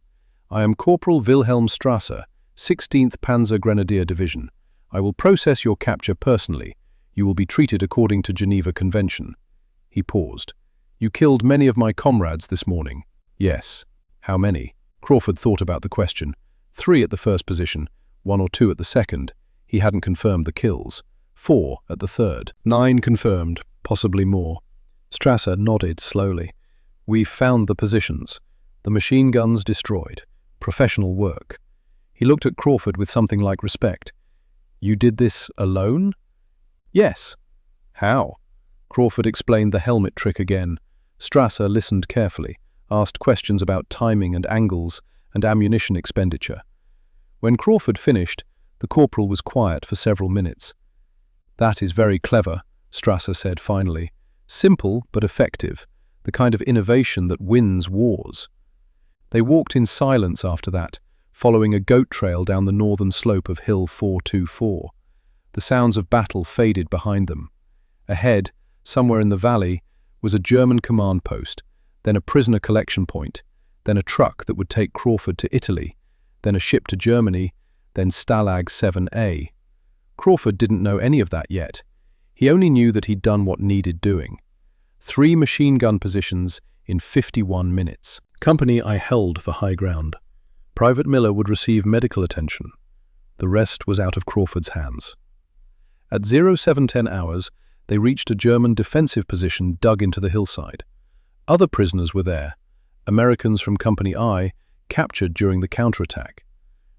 Speaker 1: I am Corporal Wilhelm Strasser, 16th Panzer Grenadier Division. I will process your capture personally. You will be treated according to Geneva Convention." He paused. "You killed many of my comrades this morning." "Yes." "How many?" Crawford thought about the question. 3 at the first position, 1 or 2 at the second. He hadn't confirmed the kills. 4 at the third. 9 confirmed, possibly more. Strasser nodded slowly. "We've found the positions. The machine guns destroyed. Professional work." He looked at Crawford with something like respect. "You did this alone?" "Yes." "How?" Crawford explained the helmet trick again. Strasser listened carefully, asked questions about timing and angles and ammunition expenditure. When Crawford finished, the corporal was quiet for several minutes. "That is very clever," Strasser said finally. "Simple but effective, the kind of innovation that wins wars." They walked in silence after that, following a goat trail down the northern slope of Hill 424. The sounds of battle faded behind them. Ahead, somewhere in the valley, was a German command post, then a prisoner collection point, then a truck that would take Crawford to Italy, then a ship to Germany, then Stalag 7A. Crawford didn't know any of that yet. He only knew that he'd done what needed doing. 3 machine gun positions in 51 minutes. Company I held for high ground. Private Miller would receive medical attention. The rest was out of Crawford's hands. At 0710 hours, they reached a German defensive position dug into the hillside. Other prisoners were there, Americans from Company I, captured during the counterattack.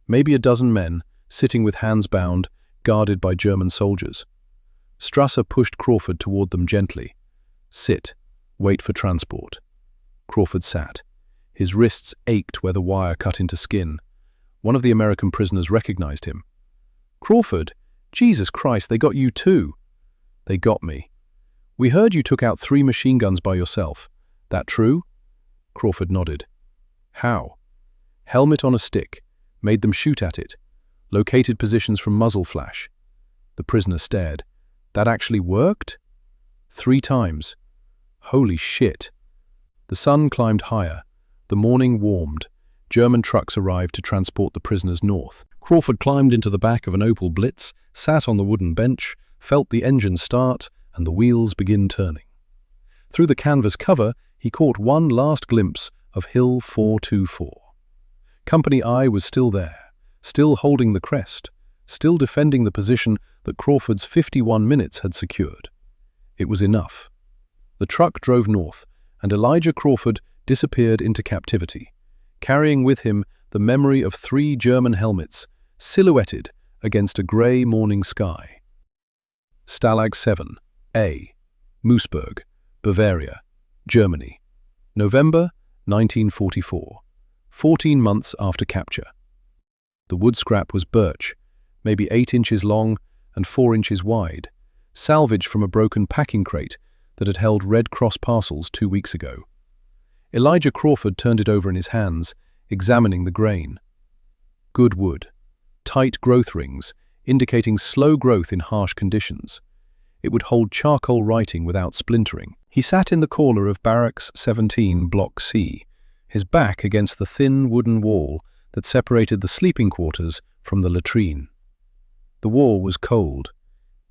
Speaker 1: Maybe a dozen men, sitting with hands bound, guarded by German soldiers. Strasser pushed Crawford toward them gently. "Sit. Wait for transport." Crawford sat. His wrists ached where the wire cut into skin. One of the American prisoners recognized him. "Crawford, Jesus Christ, they got you too." "They got me. We heard you took out 3 machine guns by yourself. That true?" Crawford nodded. "How?" "Helmet on a stick. Made them shoot at it. Located positions from muzzle flash." The prisoner stared. "That actually worked?" "3 times. Holy shit." The sun climbed higher. The morning warmed. German trucks arrived to transport the prisoners north. Crawford climbed into the back of an Opel Blitz, sat on the wooden bench, felt the engine start and the wheels begin turning. Through the canvas cover, he caught one last glimpse of Hill 424. Company I was still there, still holding the crest, still defending the position that Crawford's 51 minutes had secured. It was enough. The truck drove north, and Elijah Crawford disappeared into captivity, carrying with him the memory of 3 German helmets, silhouetted against a grey morning sky. Stalag 7, A, Moosburg, Bavaria, Germany. November 1944, 14 months after capture. The wood scrap was birch, maybe 8 inches long and 4 inches wide, salvaged from a broken packing crate that had held Red Cross parcels 2 weeks ago. Elijah Crawford turned it over in his hands, examining the grain. Good wood. Tight growth rings, indicating slow growth in harsh conditions. It would hold charcoal writing without splintering. He sat in the corner of Barracks 17, Block C, his back against the thin wooden wall that separated the sleeping quarters from the latrine. The wall was cold.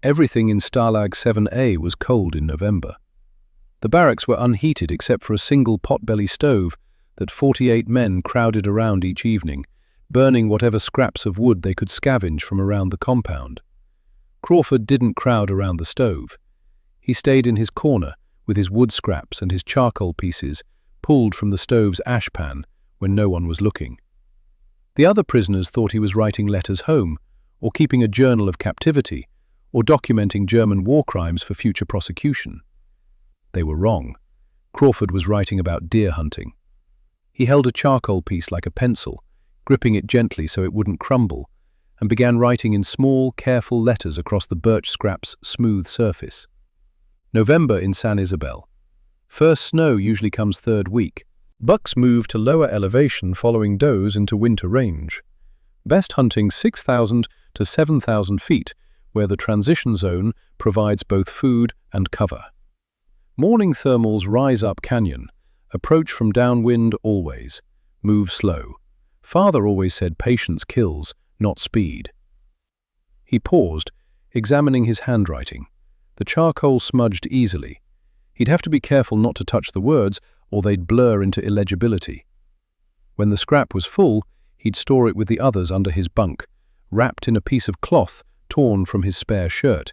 Speaker 1: Everything in Stalag 7A was cold in November. The barracks were unheated except for a single potbelly stove that 48 men crowded around each evening, burning whatever scraps of wood they could scavenge from around the compound. Crawford didn't crowd around the stove. He stayed in his corner with his wood scraps and his charcoal pieces pulled from the stove's ash pan when no one was looking. The other prisoners thought he was writing letters home, or keeping a journal of captivity, or documenting German war crimes for future prosecution. They were wrong. Crawford was writing about deer hunting. He held a charcoal piece like a pencil, gripping it gently so it wouldn't crumble, and began writing in small, careful letters across the birch scrap's smooth surface. November in San Isabel. First snow usually comes 3rd week. Bucks move to lower elevation following does into winter range. Best hunting 6,000 to 7,000 feet, where the transition zone provides both food and cover. Morning thermals rise up canyon, approach from downwind always, move slow. Father always said patience kills, not speed. He paused, examining his handwriting. The charcoal smudged easily. He'd have to be careful not to touch the words, or they'd blur into illegibility. When the scrap was full, he'd store it with the others under his bunk, wrapped in a piece of cloth torn from his spare shirt.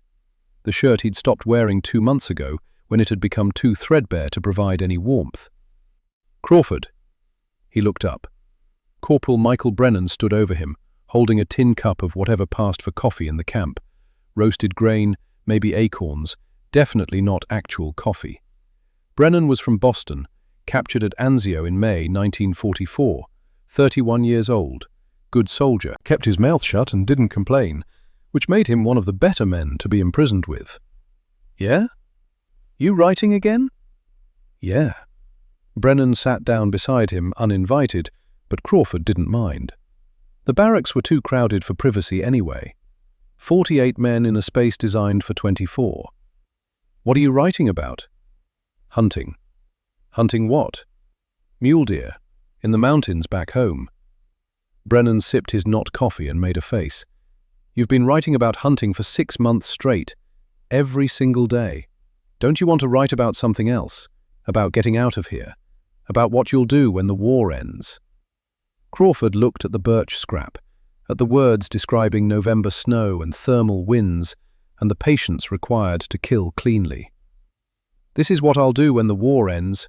Speaker 1: The shirt he'd stopped wearing 2 months ago when it had become too threadbare to provide any warmth. "Crawford." He looked up. Corporal Michael Brennan stood over him, holding a tin cup of whatever passed for coffee in the camp. Roasted grain, maybe acorns, definitely not actual coffee. Brennan was from Boston, captured at Anzio in May 1944, 31 years old. Good soldier, kept his mouth shut and didn't complain, which made him one of the better men to be imprisoned with. "Yeah? You writing again?" "Yeah." Brennan sat down beside him, uninvited, but Crawford didn't mind. The barracks were too crowded for privacy anyway. 48 men in a space designed for 24. "What are you writing about?" "Hunting." "Hunting what?" "Mule deer. In the mountains back home." Brennan sipped his not coffee and made a face. "You've been writing about hunting for 6 months straight. Every single day. Don't you want to write about something else? About getting out of here? About what you'll do when the war ends?" Crawford looked at the birch scrap, at the words describing November snow and thermal winds, and the patience required to kill cleanly. "This is what I'll do when the war ends.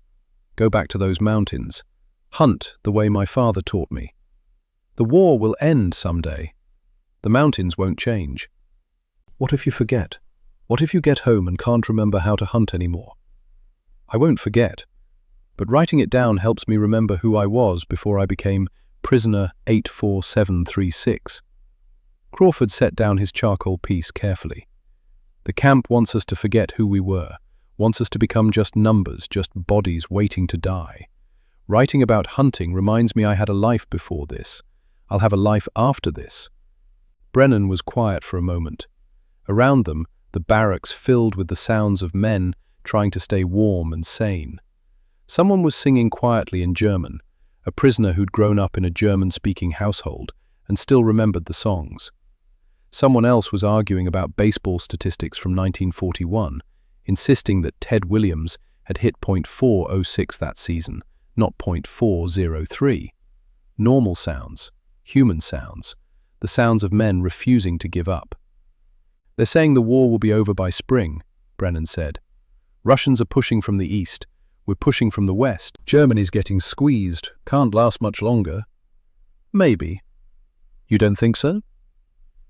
Speaker 1: Go back to those mountains. Hunt the way my father taught me. The war will end someday. The mountains won't change." "What if you forget? What if you get home and can't remember how to hunt anymore?" "I won't forget. but writing it down helps me remember who I was before I became prisoner 84736. Crawford set down his charcoal piece carefully. The camp wants us to forget who we were, wants us to become just numbers, just bodies waiting to die. Writing about hunting reminds me I had a life before this. I'll have a life after this. Brennan was quiet for a moment. Around them, the barracks filled with the sounds of men trying to stay warm and sane. Someone was singing quietly in German, a prisoner who'd grown up in a German-speaking household and still remembered the songs. Someone else was arguing about baseball statistics from 1941, insisting that Ted Williams had hit .406 that season, not .403. Normal sounds, human sounds, the sounds of men refusing to give up. "They're saying the war will be over by spring," Brennan said. "Russians are pushing from the east. We're pushing from the west. Germany's getting squeezed. Can't last much longer." "Maybe." "You don't think so?"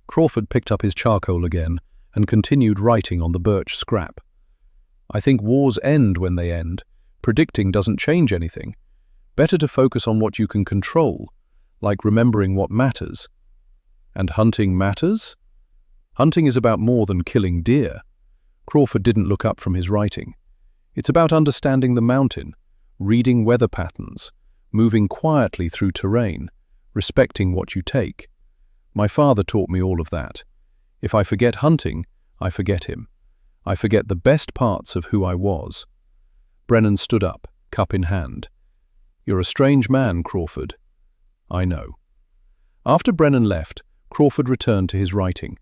Speaker 1: Crawford picked up his charcoal again and continued writing on the birch scrap. "I think wars end when they end. Predicting doesn't change anything. Better to focus on what you can control, like remembering what matters." "And hunting matters?" "Hunting is about more than killing deer." Crawford didn't look up from his writing. "It's about understanding the mountain, reading weather patterns, moving quietly through terrain, respecting what you take. My father taught me all of that. If I forget hunting, I forget him. I forget the best parts of who I was." Brennan stood up, cup in hand. "You're a strange man, Crawford." "I know." After Brennan left, Crawford returned to his writing.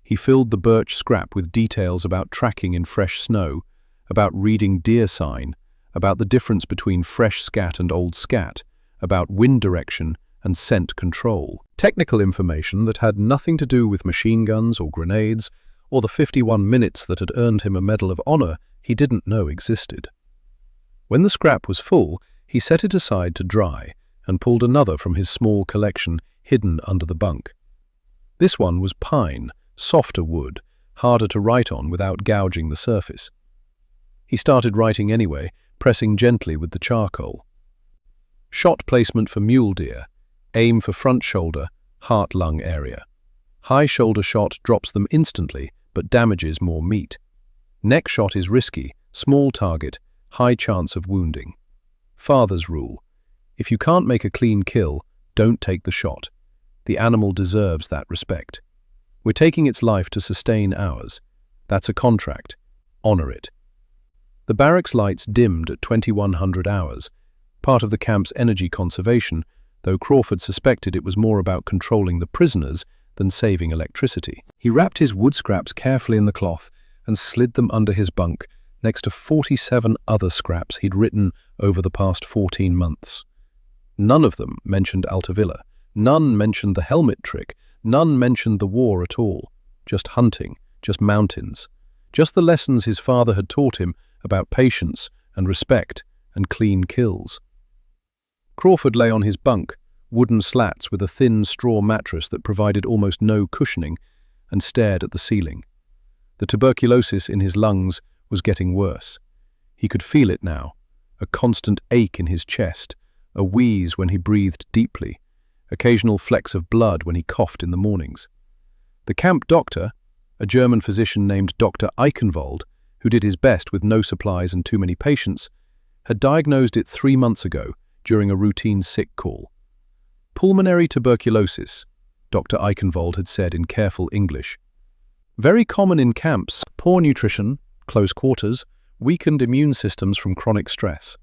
Speaker 1: He filled the birch scrap with details about tracking in fresh snow, about reading deer sign, about the difference between fresh scat and old scat, about wind direction and scent control. Technical information that had nothing to do with machine guns or grenades, or the 51 minutes that had earned him a Medal of Honor he didn't know existed. When the scrap was full, he set it aside to dry and pulled another from his small collection hidden under the bunk. This one was pine, softer wood, harder to write on without gouging the surface. He started writing anyway, pressing gently with the charcoal. "Shot placement for mule deer. Aim for front shoulder, heart-lung area. High shoulder shot drops them instantly, but damages more meat. Neck shot is risky, small target, high chance of wounding. Father's rule. If you can't make a clean kill, don't take the shot. The animal deserves that respect. We're taking its life to sustain ours. That's a contract. Honor it." The barracks lights dimmed at 2100 hours, part of the camp's energy conservation, though Crawford suspected it was more about controlling the prisoners than saving electricity. He wrapped his wood scraps carefully in the cloth and slid them under his bunk, next to 47 other scraps he'd written over the past 14 months. None of them mentioned Altavilla. None mentioned the helmet trick. None mentioned the war at all. Just hunting, just mountains. Just the lessons his father had taught him about patience and respect and clean kills. Crawford lay on his bunk, wooden slats with a thin straw mattress that provided almost no cushioning, and stared at the ceiling. The tuberculosis in his lungs was getting worse. He could feel it now, a constant ache in his chest, a wheeze when he breathed deeply, occasional flecks of blood when he coughed in the mornings. The camp doctor, a German physician named Dr. Eichenwald, who did his best with no supplies and too many patients, had diagnosed it 3 months ago during a routine sick call. "Pulmonary tuberculosis," Dr. Eichenwald had said in careful English. "Very common in camps, poor nutrition, close quarters, weakened immune systems from chronic stress.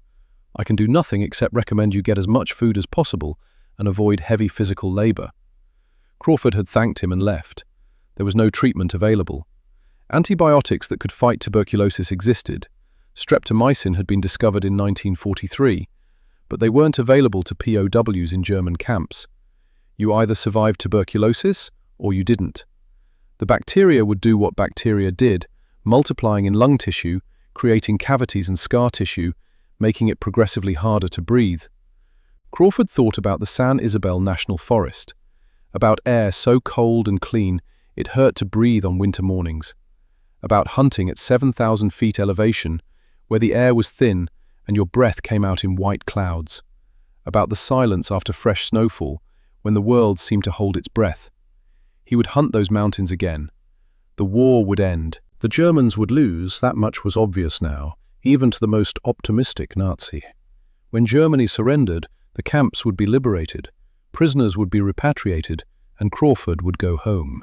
Speaker 1: I can do nothing except recommend you get as much food as possible and avoid heavy physical labor." Crawford had thanked him and left. There was no treatment available. Antibiotics that could fight tuberculosis existed. Streptomycin had been discovered in 1943, but they weren't available to POWs in German camps. You either survived tuberculosis or you didn't. The bacteria would do what bacteria did, multiplying in lung tissue, creating cavities and scar tissue, making it progressively harder to breathe. Crawford thought about the San Isabel National Forest, about air so cold and clean it hurt to breathe on winter mornings, about hunting at 7,000 feet elevation, where the air was thin and your breath came out in white clouds. About the silence after fresh snowfall, when the world seemed to hold its breath. He would hunt those mountains again. The war would end. The Germans would lose, that much was obvious now, even to the most optimistic Nazi. When Germany surrendered, the camps would be liberated, prisoners would be repatriated, and Crawford would go home.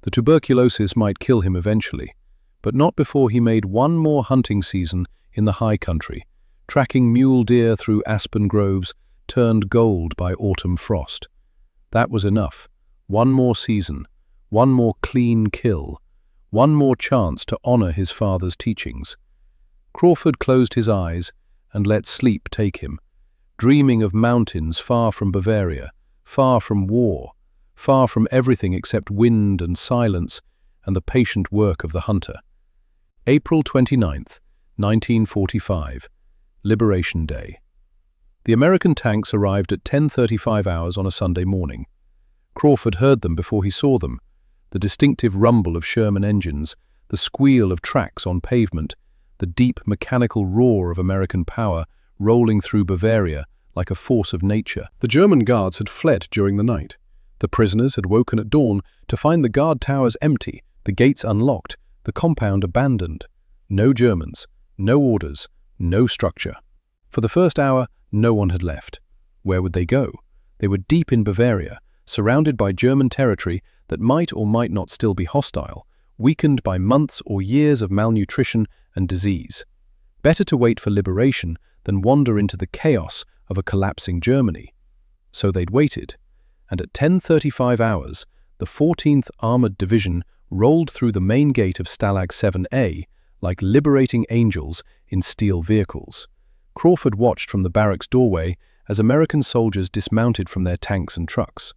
Speaker 1: The tuberculosis might kill him eventually, but not before he made one more hunting season in the high country, tracking mule deer through aspen groves turned gold by autumn frost. That was enough. One more season, one more clean kill, one more chance to honor his father's teachings. Crawford closed his eyes and let sleep take him, dreaming of mountains far from Bavaria, far from war, far from everything except wind and silence and the patient work of the hunter. April 29th, 1945, Liberation Day. The American tanks arrived at 10:35 hours on a Sunday morning. Crawford heard them before he saw them, the distinctive rumble of Sherman engines, the squeal of tracks on pavement, the deep mechanical roar of American power rolling through Bavaria like a force of nature. The German guards had fled during the night. The prisoners had woken at dawn to find the guard towers empty, the gates unlocked, the compound abandoned. No Germans, no orders, no structure. For the first hour, no one had left. Where would they go? They were deep in Bavaria, surrounded by German territory that might or might not still be hostile, weakened by months or years of malnutrition and disease. Better to wait for liberation than wander into the chaos of a collapsing Germany. So they'd waited, and at 10:35 hours, the 14th Armored Division rolled through the main gate of Stalag 7A like liberating angels in steel vehicles. Crawford watched from the barracks doorway as American soldiers dismounted from their tanks and trucks.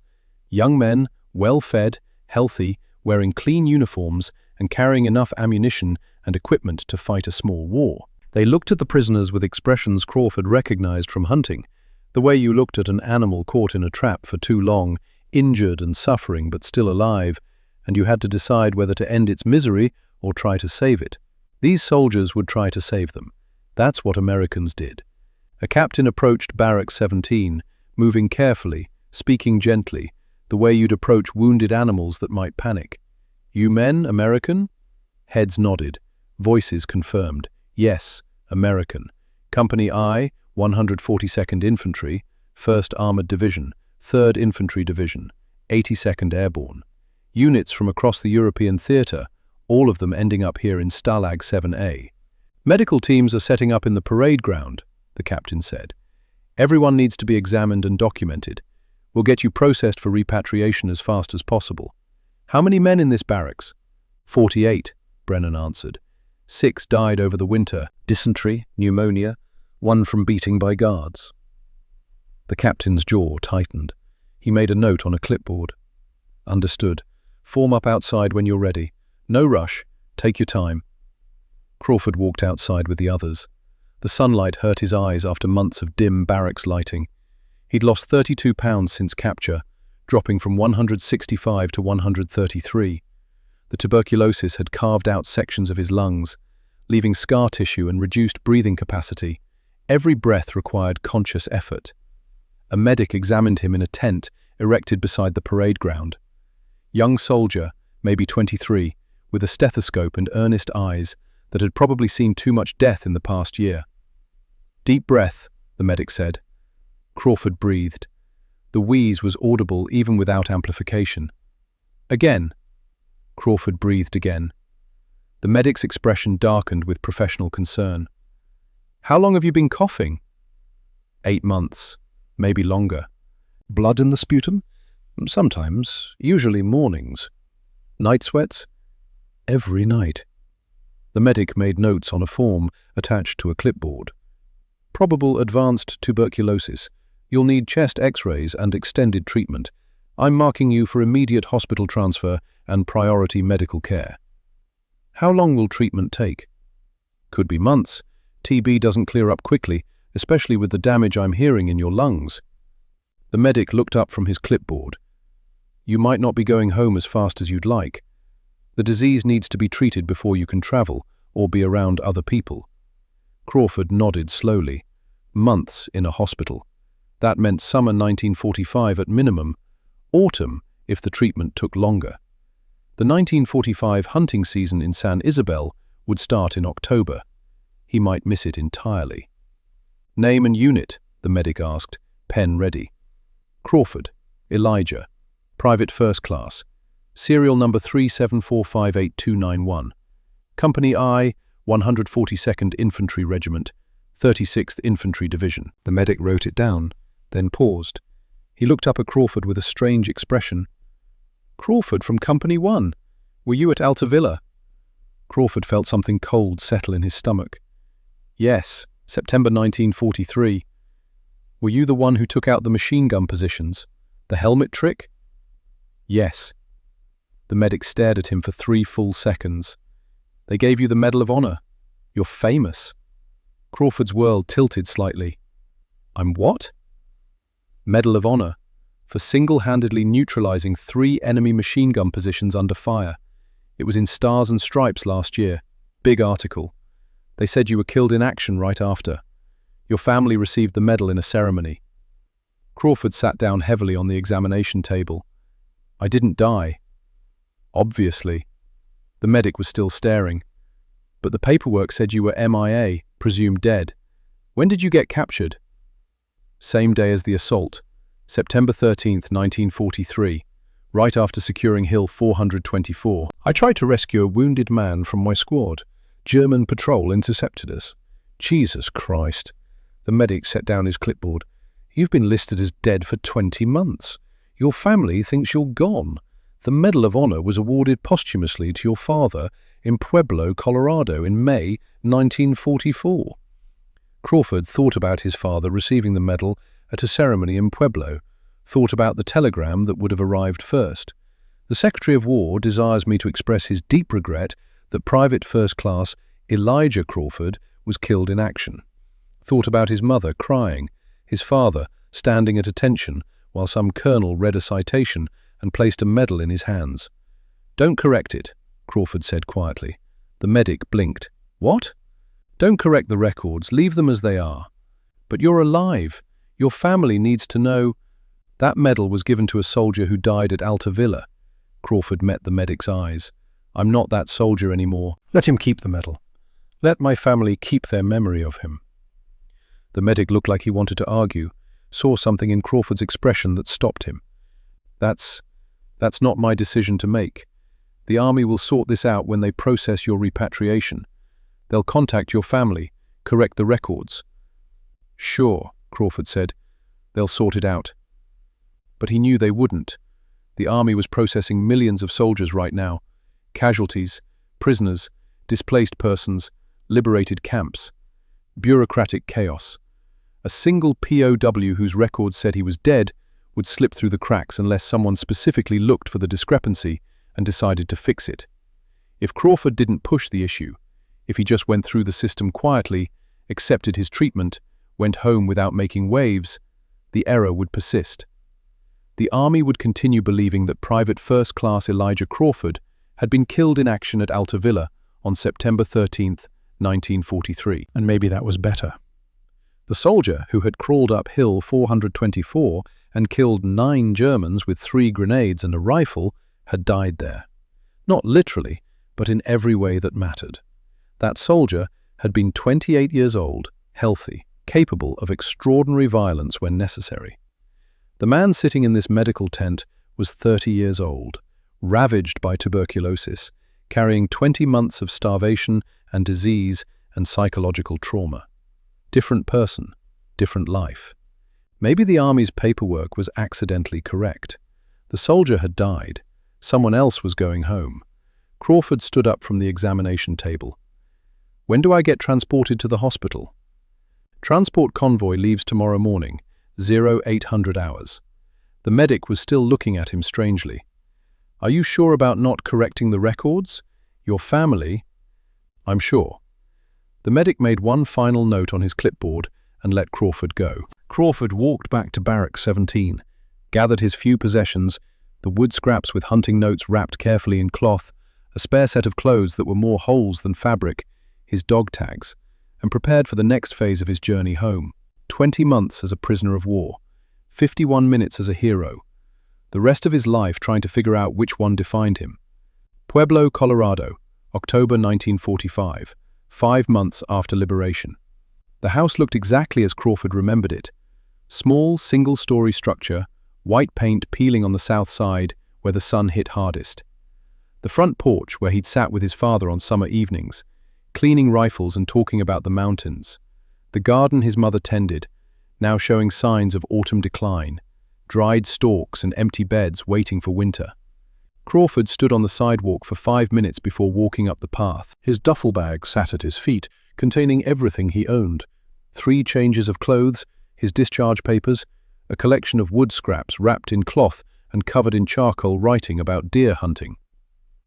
Speaker 1: Young men, well-fed, healthy, wearing clean uniforms and carrying enough ammunition and equipment to fight a small war. They looked at the prisoners with expressions Crawford recognized from hunting, the way you looked at an animal caught in a trap for too long, injured and suffering but still alive, and you had to decide whether to end its misery or try to save it. These soldiers would try to save them. That's what Americans did. A captain approached Barrack 17, moving carefully, speaking gently, the way you'd approach wounded animals that might panic. "You men, American?" Heads nodded. Voices confirmed. Yes, American. Company I, 142nd Infantry, 1st Armored Division, 3rd Infantry Division, 82nd Airborne. Units from across the European theatre, all of them ending up here in Stalag 7A. "Medical teams are setting up in the parade ground," the captain said. "Everyone needs to be examined and documented. We'll get you processed for repatriation as fast as possible." "How many men in this barracks?" 48, Brennan answered. 6 died over the winter, dysentery, pneumonia, 1 from beating by guards. The captain's jaw tightened. He made a note on a clipboard. "Understood. Form up outside when you're ready. No rush. Take your time." Crawford walked outside with the others. The sunlight hurt his eyes after months of dim barracks lighting. He'd lost 32 pounds since capture, dropping from 165 to 133. The tuberculosis had carved out sections of his lungs, leaving scar tissue and reduced breathing capacity. Every breath required conscious effort. A medic examined him in a tent erected beside the parade ground. Young soldier, maybe 23, with a stethoscope and earnest eyes that had probably seen too much death in the past year. "Deep breath," the medic said. Crawford breathed. The wheeze was audible even without amplification. "Again." Crawford breathed again. The medic's expression darkened with professional concern. "How long have you been coughing?" 8 months, maybe longer. "Blood in the sputum?" "Sometimes, usually mornings." "Night sweats?" "Every night." The medic made notes on a form attached to a clipboard. "Probable advanced tuberculosis. You'll need chest x-rays and extended treatment. I'm marking you for immediate hospital transfer and priority medical care." "How long will treatment take?" "Could be months. TB doesn't clear up quickly, especially with the damage I'm hearing in your lungs." The medic looked up from his clipboard. "You might not be going home as fast as you'd like. The disease needs to be treated before you can travel or be around other people." Crawford nodded slowly. Months in a hospital. That meant summer 1945 at minimum, autumn if the treatment took longer. The 1945 hunting season in San Isabel would start in October. He might miss it entirely. "Name and unit," the medic asked, pen ready. "Crawford, Elijah, Private First Class, serial number 374589291, Company I, 142nd Infantry Regiment, 36th Infantry Division." The medic wrote it down, then paused. He looked up at Crawford with a strange expression. "Crawford from Company 1. Were you at Altavilla?" Crawford felt something cold settle in his stomach. "Yes, September 1943. Were you the one who took out the machine gun positions? The helmet trick?" "Yes." The medic stared at him for 3 full seconds. "They gave you the Medal of Honor. You're famous." Crawford's world tilted slightly. "I'm what?" "Medal of Honor, for single-handedly neutralizing 3 enemy machine gun positions under fire. It was in Stars and Stripes last year. Big article. They said you were killed in action right after. Your family received the medal in a ceremony." Crawford sat down heavily on the examination table. "I didn't die." "Obviously." The medic was still staring. "But the paperwork said you were MIA, presumed dead. When did you get captured?" "Same day as the assault, September 13th, 1943, right after securing Hill 424. I tried to rescue a wounded man from my squad. German patrol intercepted us." "Jesus Christ." The medic set down his clipboard. "You've been listed as dead for 20 months. Your family thinks you're gone. The Medal of Honor was awarded posthumously to your father in Pueblo, Colorado in May 1944. Crawford thought about his father receiving the medal at a ceremony in Pueblo, thought about the telegram that would have arrived first. "The Secretary of War desires me to express his deep regret that Private First Class Elijah Crawford was killed in action." Thought about his mother crying, his father standing at attention while some colonel read a citation and placed a medal in his hands. "Don't correct it," Crawford said quietly. The medic blinked. "What?" "Don't correct the records, leave them as they are." "But you're alive. Your family needs to know." "That medal was given to a soldier who died at Altavilla." Crawford met the medic's eyes. "I'm not that soldier anymore. Let him keep the medal. Let my family keep their memory of him." The medic looked like he wanted to argue, saw something in Crawford's expression that stopped him. That's not my decision to make. The Army will sort this out when they process your repatriation. They'll contact your family, correct the records." "Sure," Crawford said. "They'll sort it out." But he knew they wouldn't. The Army was processing millions of soldiers right now. Casualties, prisoners, displaced persons, liberated camps. Bureaucratic chaos. A single POW whose records said he was dead would slip through the cracks unless someone specifically looked for the discrepancy and decided to fix it. If Crawford didn't push the issue, if he just went through the system quietly, accepted his treatment, went home without making waves, the error would persist. The Army would continue believing that Private First Class Elijah Crawford had been killed in action at Altavilla on September 13th, 1943. And maybe that was better. The soldier who had crawled up Hill 424 and killed 9 Germans with 3 grenades and a rifle had died there. Not literally, but in every way that mattered. That soldier had been 28 years old, healthy, capable of extraordinary violence when necessary. The man sitting in this medical tent was 30 years old, ravaged by tuberculosis, carrying 20 months of starvation and disease and psychological trauma. Different person, different life. Maybe the Army's paperwork was accidentally correct. The soldier had died. Someone else was going home. Crawford stood up from the examination table. "When do I get transported to the hospital?" "Transport convoy leaves tomorrow morning, 0800 hours. The medic was still looking at him strangely. "Are you sure about not correcting the records? Your family—" "I'm sure." The medic made one final note on his clipboard and let Crawford go. Crawford walked back to Barracks 17, gathered his few possessions, the wood scraps with hunting notes wrapped carefully in cloth, a spare set of clothes that were more holes than fabric, his dog tags, and prepared for the next phase of his journey home. 20 months as a prisoner of war, 51 minutes as a hero, the rest of his life trying to figure out which one defined him. Pueblo, Colorado, October 1945, 5 months after liberation. The house looked exactly as Crawford remembered it. Small, single-story structure, white paint peeling on the south side where the sun hit hardest. The front porch where he'd sat with his father on summer evenings, cleaning rifles and talking about the mountains. The garden his mother tended, now showing signs of autumn decline, dried stalks and empty beds waiting for winter. Crawford stood on the sidewalk for 5 minutes before walking up the path. His duffel bag sat at his feet, containing everything he owned. 3 changes of clothes, his discharge papers, a collection of wood scraps wrapped in cloth and covered in charcoal writing about deer hunting.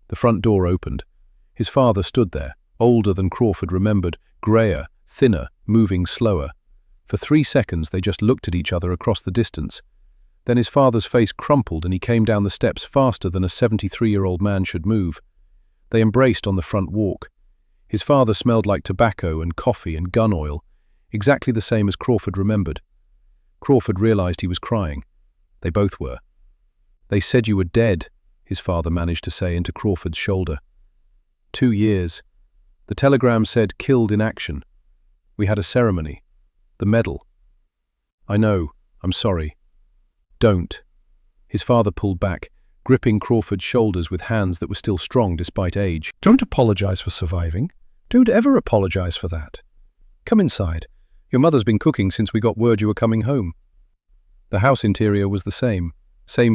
Speaker 1: The front door opened. His father stood there, older than Crawford remembered, greyer, thinner, moving slower. For 3 seconds they just looked at each other across the distance. Then his father's face crumpled and he came down the steps faster than a 73-year-old man should move. They embraced on the front walk. His father smelled like tobacco and coffee and gun oil, exactly the same as Crawford remembered. Crawford realized he was crying. They both were. "They said you were dead," his father managed to say into Crawford's shoulder. 2 years. The telegram said killed in action. We had a ceremony. The medal. "I know. I'm sorry." "Don't." His father pulled back, gripping Crawford's shoulders with hands that were still strong despite age. "Don't apologize for surviving. Don't ever apologize for that. Come inside. Your mother's been cooking since we got word you were coming home." The house interior was the same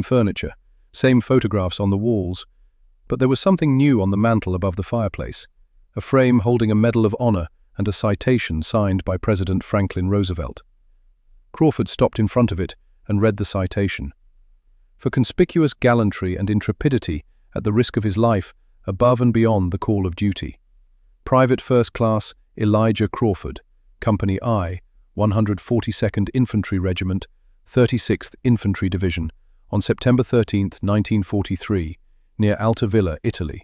Speaker 1: furniture, same photographs on the walls, but there was something new on the mantel above the fireplace, a frame holding a Medal of Honor and a citation signed by President Franklin Roosevelt. Crawford stopped in front of it and read the citation. For conspicuous gallantry and intrepidity at the risk of his life above and beyond the call of duty. Private First Class Elijah Crawford, Company I, 142nd Infantry Regiment, 36th Infantry Division, on September 13, 1943, near Altavilla, Italy,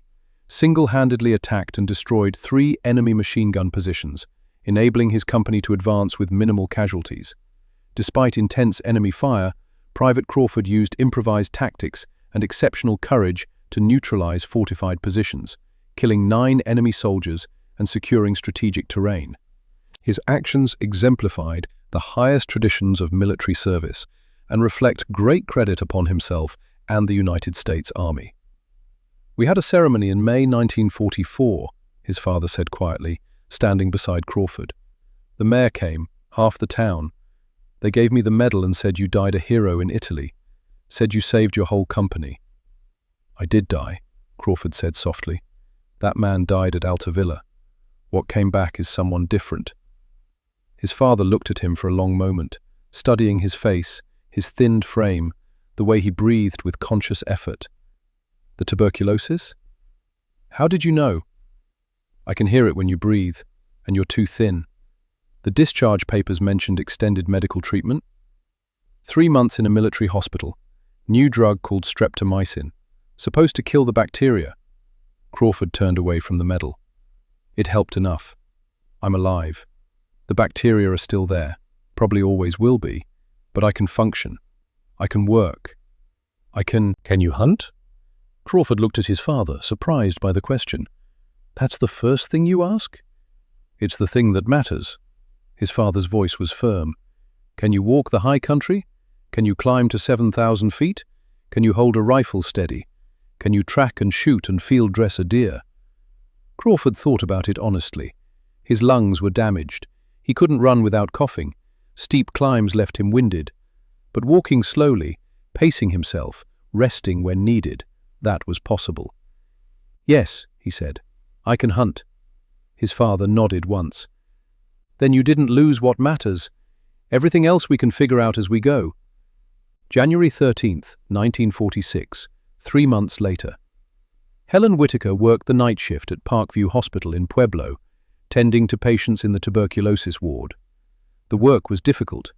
Speaker 1: single-handedly attacked and destroyed 3 enemy machine gun positions, enabling his company to advance with minimal casualties. Despite intense enemy fire, Private Crawford used improvised tactics and exceptional courage to neutralize fortified positions, killing 9 enemy soldiers and securing strategic terrain. His actions exemplified the highest traditions of military service and reflect great credit upon himself and the United States Army. "We had a ceremony in May 1944, his father said quietly, standing beside Crawford. "The mayor came, half the town. They gave me the medal and said you died a hero in Italy, said you saved your whole company." "I did die," Crawford said softly. "That man died at Altavilla. What came back is someone different." His father looked at him for a long moment, studying his face, his thinned frame, the way he breathed with conscious effort. "The tuberculosis? How did you know?" "I can hear it when you breathe, and you're too thin." "The discharge papers mentioned extended medical treatment?" 3 months in a military hospital. New drug called streptomycin, supposed to kill the bacteria." Crawford turned away from the medal. "It helped enough. I'm alive. The bacteria are still there, probably always will be, but I can function. I can work. Can you hunt?" Crawford looked at his father, surprised by the question. "That's the first thing you ask?" "It's the thing that matters." His father's voice was firm. "Can you walk the high country? Can you climb to 7,000 feet? Can you hold a rifle steady? Can you track and shoot and field dress a deer?" Crawford thought about it honestly. His lungs were damaged. He couldn't run without coughing. Steep climbs left him winded. But walking slowly, pacing himself, resting when needed, that was possible. "Yes," he said, "I can hunt." His father nodded once. "Then you didn't lose what matters. Everything else we can figure out as we go." January 13th, 1946, 3 months later. Helen Whitaker worked the night shift at Parkview Hospital in Pueblo, tending to patients in the tuberculosis ward. The work was difficult.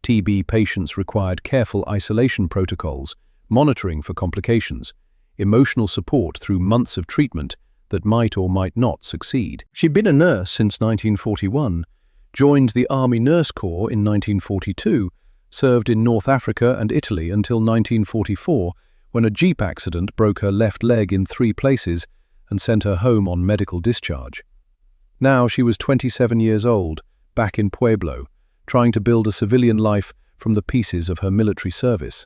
Speaker 1: TB patients required careful isolation protocols, monitoring for complications, emotional support through months of treatment that might or might not succeed. She'd been a nurse since 1941, joined the Army Nurse Corps in 1942, served in North Africa and Italy until 1944, when a jeep accident broke her left leg in 3 places and sent her home on medical discharge. Now she was 27 years old, back in Pueblo, trying to build a civilian life from the pieces of her military service.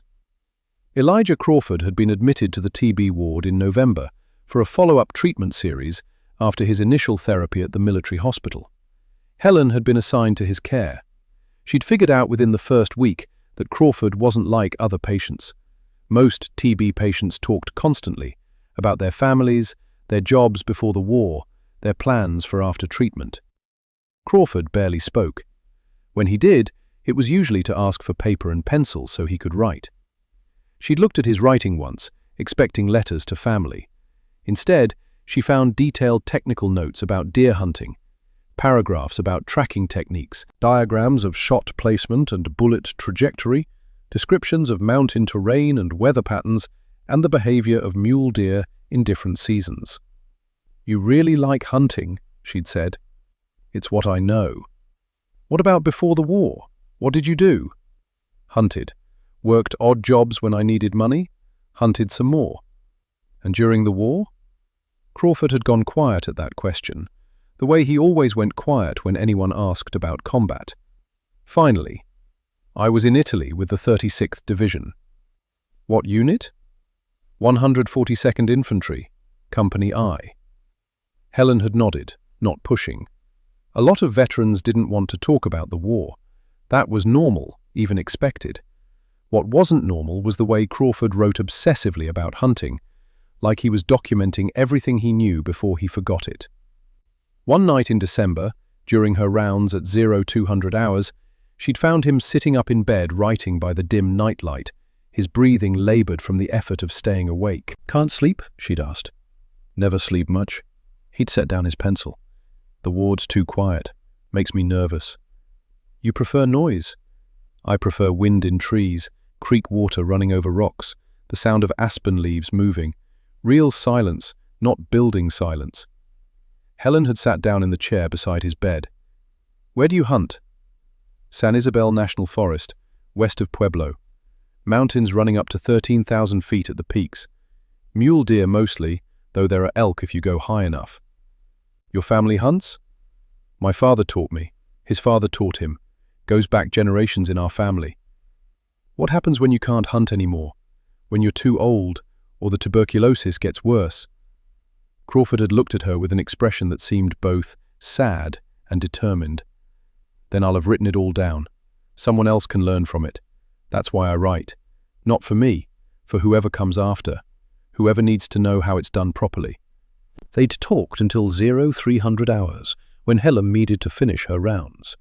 Speaker 1: Elijah Crawford had been admitted to the TB ward in November for a follow-up treatment series after his initial therapy at the military hospital. Helen had been assigned to his care. She'd figured out within the first week that Crawford wasn't like other patients. Most TB patients talked constantly about their families, their jobs before the war, their plans for after treatment. Crawford barely spoke. When he did, it was usually to ask for paper and pencil so he could write. She'd looked at his writing once, expecting letters to family. Instead, she found detailed technical notes about deer hunting, paragraphs about tracking techniques, diagrams of shot placement and bullet trajectory, descriptions of mountain terrain and weather patterns, and the behavior of mule deer in different seasons. "You really like hunting," she'd said. "It's what I know." "What about before the war? What did you do?" "Hunted. Worked odd jobs when I needed money. Hunted some more." "And during the war?" Crawford had gone quiet at that question, the way he always went quiet when anyone asked about combat. Finally, "I was in Italy with the 36th Division." "What unit?" 142nd Infantry, Company I. Helen had nodded, not pushing. A lot of veterans didn't want to talk about the war. That was normal, even expected. What wasn't normal was the way Crawford wrote obsessively about hunting, like he was documenting everything he knew before he forgot it. One night in December, during her rounds at 0200 hours, she'd found him sitting up in bed writing by the dim nightlight, his breathing labored from the effort of staying awake. "Can't sleep?" she'd asked. "Never sleep much." He'd set down his pencil. "The ward's too quiet. Makes me nervous." "You prefer noise?" "I prefer wind in trees, creek water running over rocks, the sound of aspen leaves moving. Real silence, not building silence." Helen had sat down in the chair beside his bed. "Where do you hunt?" "San Isabel National Forest, west of Pueblo. Mountains running up to 13,000 feet at the peaks. Mule deer mostly, though there are elk if you go high enough." "Your family hunts?" "My father taught me. His father taught him. Goes back generations in our family." "What happens when you can't hunt anymore? When you're too old, or the tuberculosis gets worse?" Crawford had looked at her with an expression that seemed both sad and determined. "Then I'll have written it all down. Someone else can learn from it. That's why I write. Not for me, for whoever comes after, whoever needs to know how it's done properly." They'd talked until 0300 hours, when Helen needed to finish her rounds.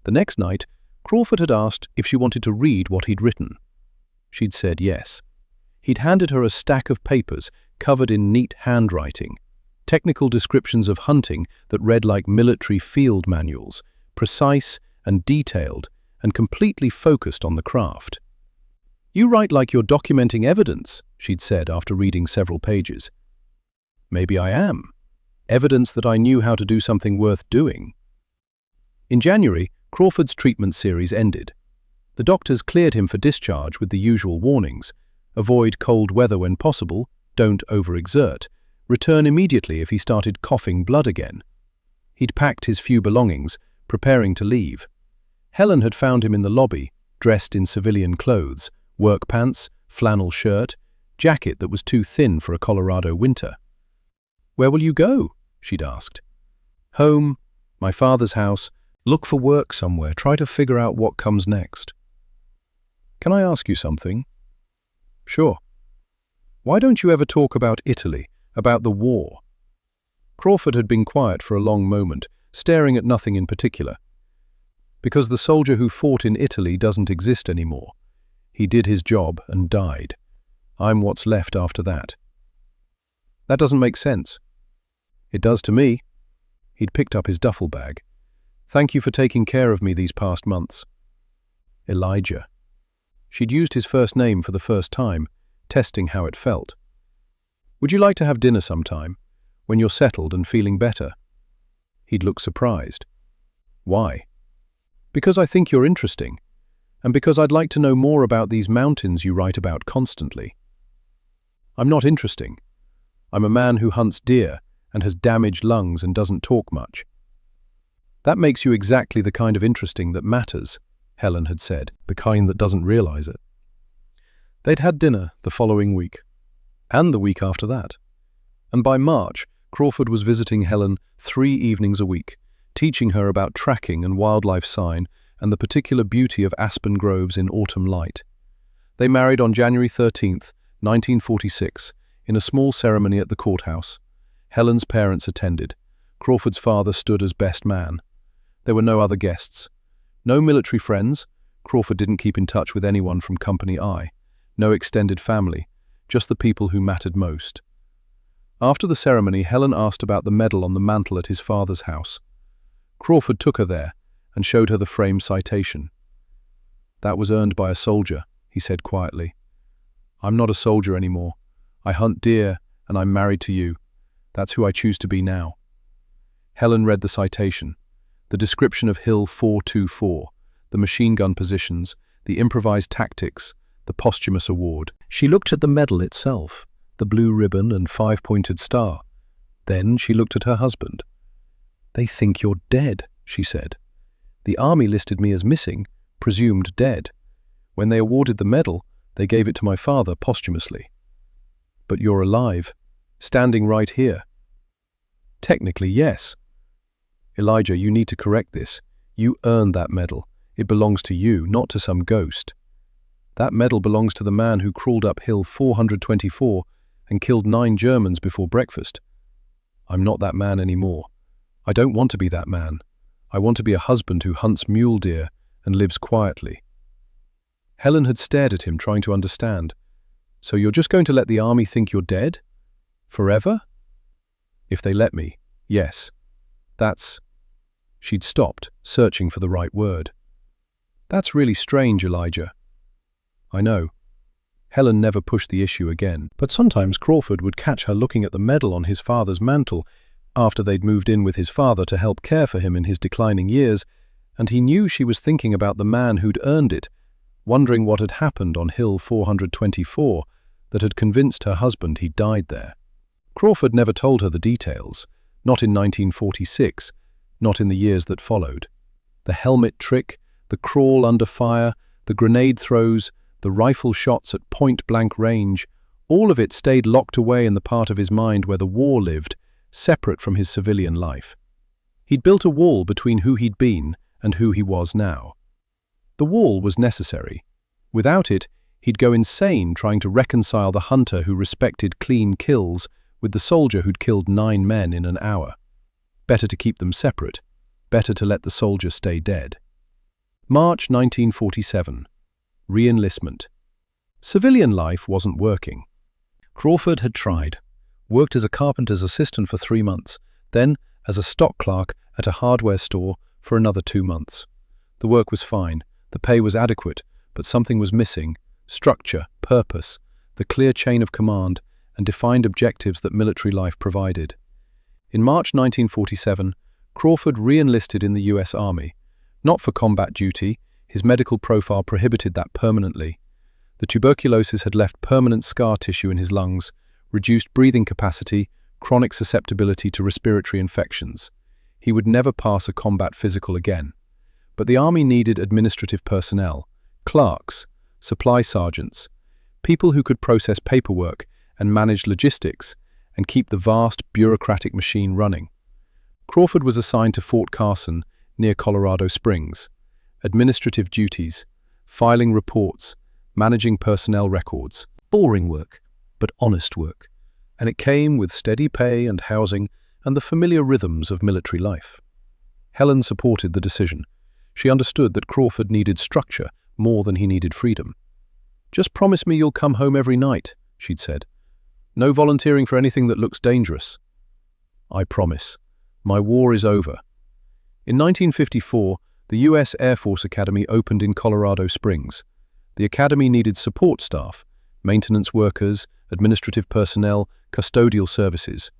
Speaker 1: The next night, Crawford had asked if she wanted to read what he'd written. She'd said yes. He'd handed her a stack of papers covered in neat handwriting, technical descriptions of hunting that read like military field manuals, precise and detailed and completely focused on the craft. "You write like you're documenting evidence," she'd said after reading several pages. "Maybe I am. Evidence that I knew how to do something worth doing." In January, Crawford's treatment series ended. The doctors cleared him for discharge with the usual warnings: avoid cold weather when possible, don't overexert, return immediately if he started coughing blood again. He'd packed his few belongings, preparing to leave. Helen had found him in the lobby, dressed in civilian clothes, work pants, flannel shirt, jacket that was too thin for a Colorado winter. "Where will you go?" she'd asked. "Home, my father's house. Look for work somewhere, try to figure out what comes next." "Can I ask you something?" "Sure." "Why don't you ever talk about Italy, about the war?" Crawford had been quiet for a long moment, staring at nothing in particular. "Because the soldier who fought in Italy doesn't exist anymore. He did his job and died. I'm what's left after that." "That doesn't make sense." "It does to me." He'd picked up his duffel bag. "Thank you for taking care of me these past months." Elijah. She'd used his first name for the first time, testing how it felt. "Would you like to have dinner sometime? when you're settled and feeling better." He'd look surprised. "Why?" "Because I think you're interesting, and because I'd like to know more about these mountains you write about constantly." "I'm not interesting. I'm a man who hunts deer and has damaged lungs and doesn't talk much." "That makes you exactly the kind of interesting that matters," Helen had said, "the kind that doesn't realize it." They'd had dinner the following week, and the week after that. And by March, Crawford was visiting Helen 3 evenings a week, teaching her about tracking and wildlife sign and the particular beauty of aspen groves in autumn light. They married on January 13th, 1946, in a small ceremony at the courthouse. Helen's parents attended. Crawford's father stood as best man. There were no other guests. No military friends. Crawford didn't keep in touch with anyone from Company I. No extended family, just the people who mattered most. After the ceremony, Helen asked about the medal on the mantel at his father's house. Crawford took her there and showed her the framed citation. "That was earned by a soldier," he said quietly. "I'm not a soldier anymore. I hunt deer and I'm married to you. That's who I choose to be now." Helen read the citation, the description of Hill 424, the machine gun positions, the improvised tactics, the posthumous award. She looked at the medal itself, the blue ribbon and 5-pointed star. Then she looked at her husband. "They think you're dead," she said. "The army listed me as missing, presumed dead. When they awarded the medal, they gave it to my father posthumously." "But you're alive, standing right here." "Technically, yes." "Elijah, you need to correct this. You earned that medal. It belongs to you, not to some ghost. That medal belongs to the man who crawled up Hill 424 and killed 9 Germans before breakfast. I'm not that man anymore. I don't want to be that man. I want to be a husband who hunts mule deer and lives quietly." Helen had stared at him, trying to understand. "So you're just going to let the army think you're dead? Forever?" "If they let me, yes. That's—" She'd stopped, searching for the right word. "That's really strange, Elijah." "I know." Helen never pushed the issue again, but sometimes Crawford would catch her looking at the medal on his father's mantel after they'd moved in with his father to help care for him in his declining years, and he knew she was thinking about the man who'd earned it, wondering what had happened on Hill 424 that had convinced her husband he'd died there. Crawford never told her the details, not in 1946, not in the years that followed. The helmet trick, the crawl under fire, the grenade throws, the rifle shots at point-blank range, all of it stayed locked away in the part of his mind where the war lived, separate from his civilian life. He'd built a wall between who he'd been and who he was now. The wall was necessary. Without it, he'd go insane trying to reconcile the hunter who respected clean kills with the soldier who'd killed 9 men in an hour. Better to keep them separate. Better to let the soldier stay dead. March 1947. Re-enlistment. Civilian life wasn't working. Crawford had tried. Worked as a carpenter's assistant for 3 months, then as a stock clerk at a hardware store for another 2 months. The work was fine, the pay was adequate, but something was missing: structure, purpose, the clear chain of command and defined objectives that military life provided. In March 1947, Crawford re-enlisted in the US Army, not for combat duty. His medical profile prohibited that permanently. The tuberculosis had left permanent scar tissue in his lungs, reduced breathing capacity, chronic susceptibility to respiratory infections. He would never pass a combat physical again. But the Army needed administrative personnel, clerks, supply sergeants, people who could process paperwork and manage logistics and keep the vast bureaucratic machine running. Crawford was assigned to Fort Carson, near Colorado Springs. Administrative duties, filing reports, managing personnel records. Boring work, but honest work. And it came with steady pay and housing and the familiar rhythms of military life. Helen supported the decision. She understood that Crawford needed structure more than he needed freedom. "Just promise me you'll come home every night," she'd said. "No volunteering for anything that looks dangerous." "I promise. My war is over." In 1954, the U.S. Air Force Academy opened in Colorado Springs. The academy needed support staff, maintenance workers, administrative personnel, custodial services.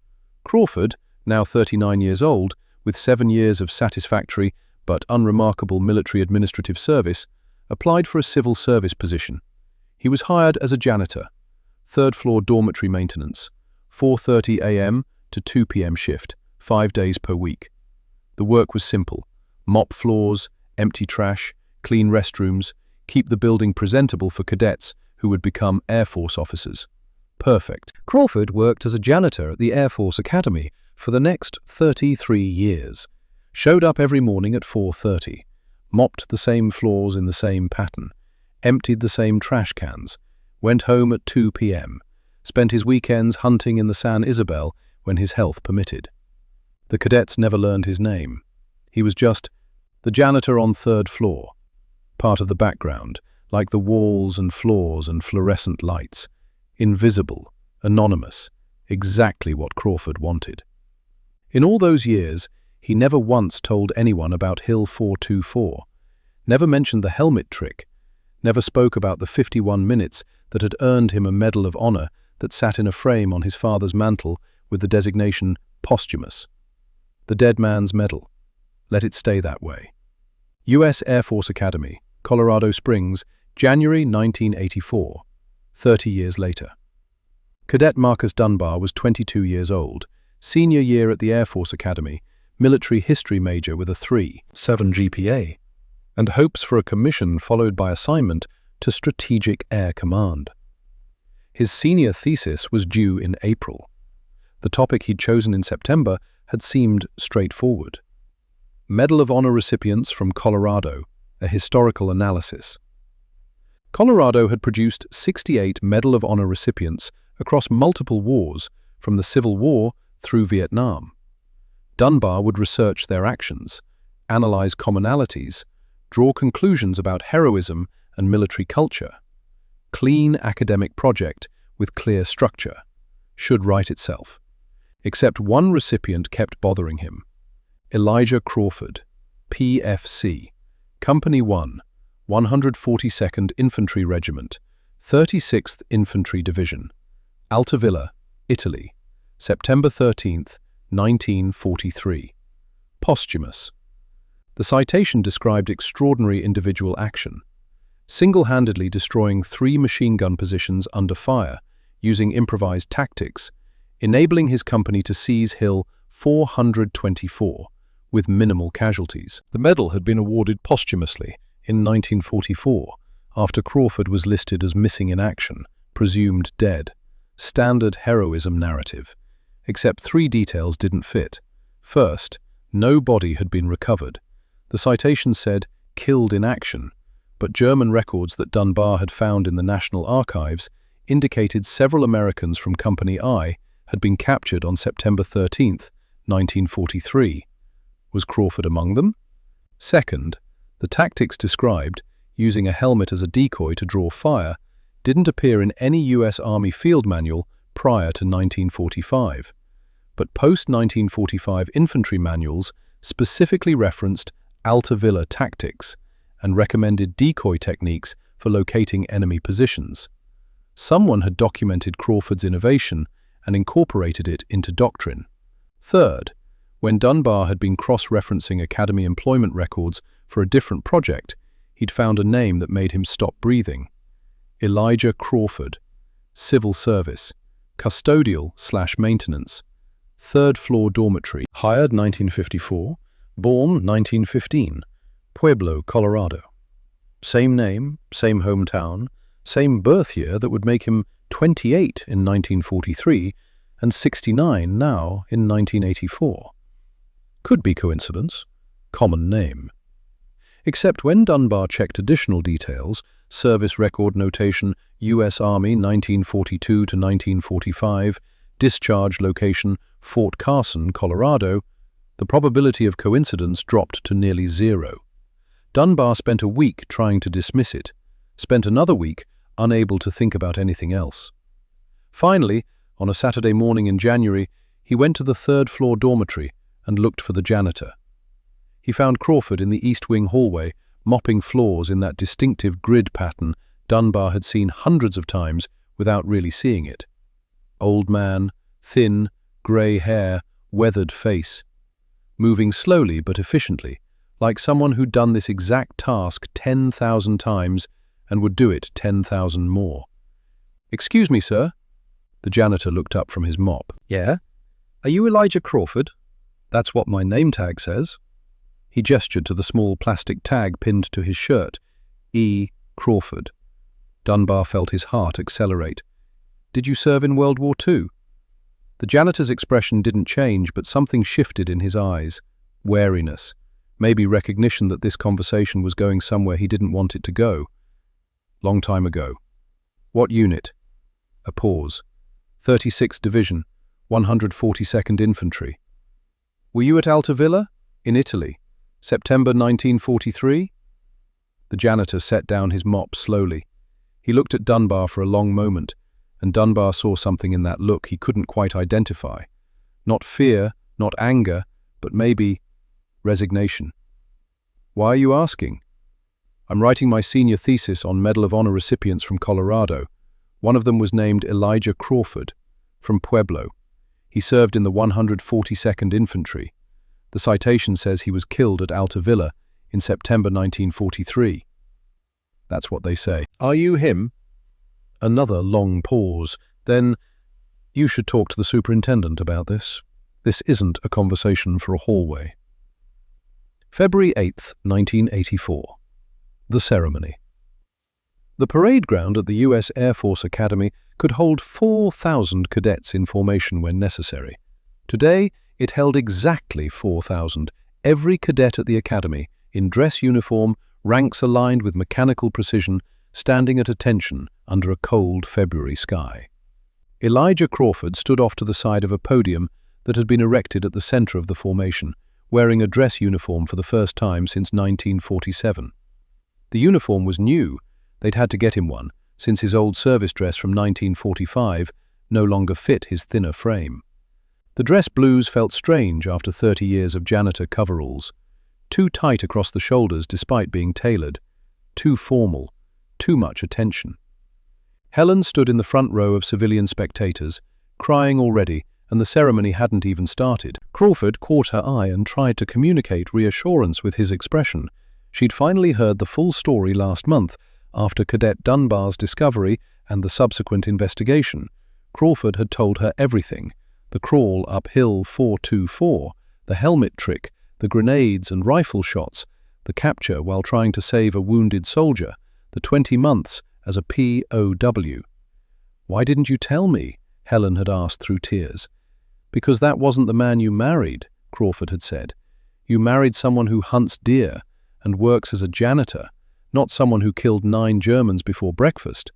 Speaker 1: Crawford, now 39 years old, with 7 years of satisfactory but unremarkable military administrative service, applied for a civil service position. He was hired as a janitor, third-floor dormitory maintenance, 4:30 a.m. to 2 p.m. shift, 5 days per week. The work was simple: mop floors, empty trash, clean restrooms, keep the building presentable for cadets who would become Air Force officers. Perfect. Crawford worked as a janitor at the Air Force Academy for the next 33 years. Showed up every morning at 4:30, mopped the same floors in the same pattern, emptied the same trash cans, went home at 2 p.m., spent his weekends hunting in the San Isabel when his health permitted. The cadets never learned his name. He was just the janitor on third floor, part of the background, like the walls and floors and fluorescent lights. Invisible, anonymous, exactly what Crawford wanted. In all those years, he never once told anyone about Hill 424, never mentioned the helmet trick, never spoke about the 51 minutes that had earned him a Medal of Honor that sat in a frame on his father's mantle with the designation posthumous. The dead man's medal. Let it stay that way. U.S. Air Force Academy, Colorado Springs, January 1984, 30 years later. Cadet Marcus Dunbar was 22 years old, senior year at the Air Force Academy, military history major with a 3.7 GPA, and hopes for a commission followed by assignment to Strategic Air Command. His senior thesis was due in April. The topic he'd chosen in September had seemed straightforward. Medal of Honor recipients from Colorado, a historical analysis. Colorado had produced 68 Medal of Honor recipients across multiple wars, from the Civil War through Vietnam. Dunbar would research their actions, analyze commonalities, draw conclusions about heroism and military culture. Clean academic project with clear structure. Should write itself. Except one recipient kept bothering him. Elijah Crawford, PFC, Company 1, 142nd Infantry Regiment, 36th Infantry Division, Altavilla, Italy, September 13, 1943. Posthumous. The citation described extraordinary individual action, single-handedly destroying 3 machine gun positions under fire using improvised tactics, enabling his company to seize Hill 424 with minimal casualties. The medal had been awarded posthumously in 1944 after Crawford was listed as missing in action, presumed dead. Standard heroism narrative. Except 3 details didn't fit. First, no body had been recovered. The citation said, killed in action, but German records that Dunbar had found in the National Archives indicated several Americans from Company I had been captured on September 13, 1943. Was Crawford among them? Second, the tactics described, using a helmet as a decoy to draw fire, didn't appear in any U.S. Army field manual prior to 1945, but post-1945 infantry manuals specifically referenced Altavilla tactics and recommended decoy techniques for locating enemy positions. Someone had documented Crawford's innovation and incorporated it into doctrine. Third, when Dunbar had been cross-referencing Academy employment records for a different project, he'd found a name that made him stop breathing. Elijah Crawford, Civil Service, Custodial/Maintenance, third-floor dormitory, hired 1954, born 1915, Pueblo, Colorado. Same name, same hometown, same birth year that would make him 28 in 1943 and 69 now in 1984. Could be coincidence. Common name. Except when Dunbar checked additional details, service record notation U.S. Army 1942 to 1945, discharge location Fort Carson, Colorado, the probability of coincidence dropped to nearly 0. Dunbar spent a week trying to dismiss it, spent another week unable to think about anything else. Finally, on a Saturday morning in January, he went to the third-floor dormitory and looked for the janitor. He found Crawford in the East Wing hallway, mopping floors in that distinctive grid pattern Dunbar had seen hundreds of times without really seeing it. Old man, thin, grey hair, weathered face, moving slowly but efficiently, like someone who'd done this exact task 10,000 times and would do it 10,000 more. "Excuse me, sir." The janitor looked up from his mop. "Yeah? Are you Elijah Crawford?" "That's what my name tag says." He gestured to the small plastic tag pinned to his shirt. E. Crawford. Dunbar felt his heart accelerate. "Did you serve in World War II?" The janitor's expression didn't change, but something shifted in his eyes. Wariness. Maybe recognition that this conversation was going somewhere he didn't want it to go. "Long time ago." "What unit?" A pause. 36th Division, 142nd Infantry. "Were you at Altavilla?" "In Italy. September 1943? The janitor set down his mop slowly. He looked at Dunbar for a long moment, and Dunbar saw something in that look he couldn't quite identify. Not fear, not anger, but maybe resignation. "Why are you asking?" "I'm writing my senior thesis on Medal of Honor recipients from Colorado. One of them was named Elijah Crawford, from Pueblo. He served in the 142nd Infantry. The citation says he was killed at Altavilla in September 1943. That's what they say." "Are you him?" Another long pause. Then, "You should talk to the superintendent about this. This isn't a conversation for a hallway." February 8th, 1984. The ceremony. The parade ground at the U.S. Air Force Academy could hold 4,000 cadets in formation when necessary. Today, it held exactly 4,000, every cadet at the Academy, in dress uniform, ranks aligned with mechanical precision, standing at attention under a cold February sky. Elijah Crawford stood off to the side of a podium that had been erected at the center of the formation, wearing a dress uniform for the first time since 1947. The uniform was new. They'd had to get him one, since his old service dress from 1945 no longer fit his thinner frame. The dress blues felt strange after 30 years of janitor coveralls. Too tight across the shoulders despite being tailored. Too formal. Too much attention. Helen stood in the front row of civilian spectators, crying already, and the ceremony hadn't even started. Crawford caught her eye and tried to communicate reassurance with his expression. She'd finally heard the full story last month, after Cadet Dunbar's discovery and the subsequent investigation. Crawford had told her everything. The crawl up Hill 424, the helmet trick, the grenades and rifle shots, the capture while trying to save a wounded soldier, the 20 months as a POW. "Why didn't you tell me?" Helen had asked through tears. "Because that wasn't the man you married," Crawford had said. "You married someone who hunts deer and works as a janitor, not someone who killed 9 Germans before breakfast."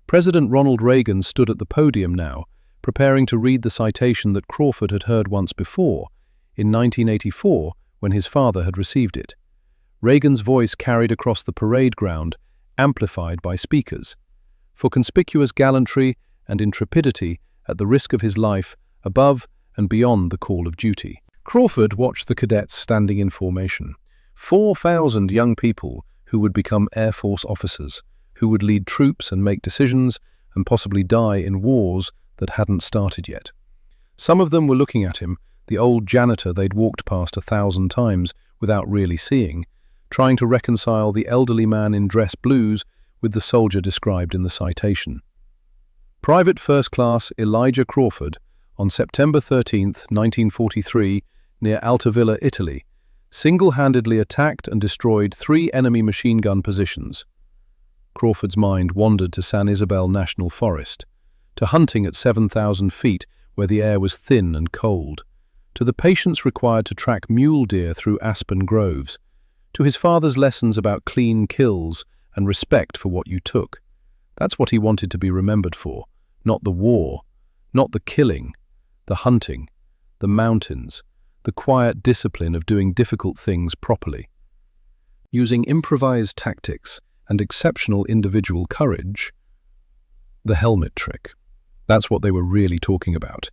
Speaker 1: President Ronald Reagan stood at the podium now, preparing to read the citation that Crawford had heard once before, in 1984, when his father had received it. Reagan's voice carried across the parade ground, amplified by speakers. "For conspicuous gallantry and intrepidity at the risk of his life, above and beyond the call of duty." Crawford watched the cadets standing in formation. 4,000 young people who would become Air Force officers, who would lead troops and make decisions and possibly die in wars that hadn't started yet. Some of them were looking at him, the old janitor they'd walked past 1,000 times without really seeing, trying to reconcile the elderly man in dress blues with the soldier described in the citation. Private First Class Elijah Crawford, on September 13, 1943, near Altavilla, Italy, single-handedly attacked and destroyed 3 enemy machine gun positions. Crawford's mind wandered to San Isabel National Forest, to hunting at 7,000 feet where the air was thin and cold, to the patience required to track mule deer through aspen groves, to his father's lessons about clean kills and respect for what you took. That's what he wanted to be remembered for, not the war, not the killing, the hunting, the mountains, the quiet discipline of doing difficult things properly. Using improvised tactics and exceptional individual courage, the helmet trick. That's what they were really talking about.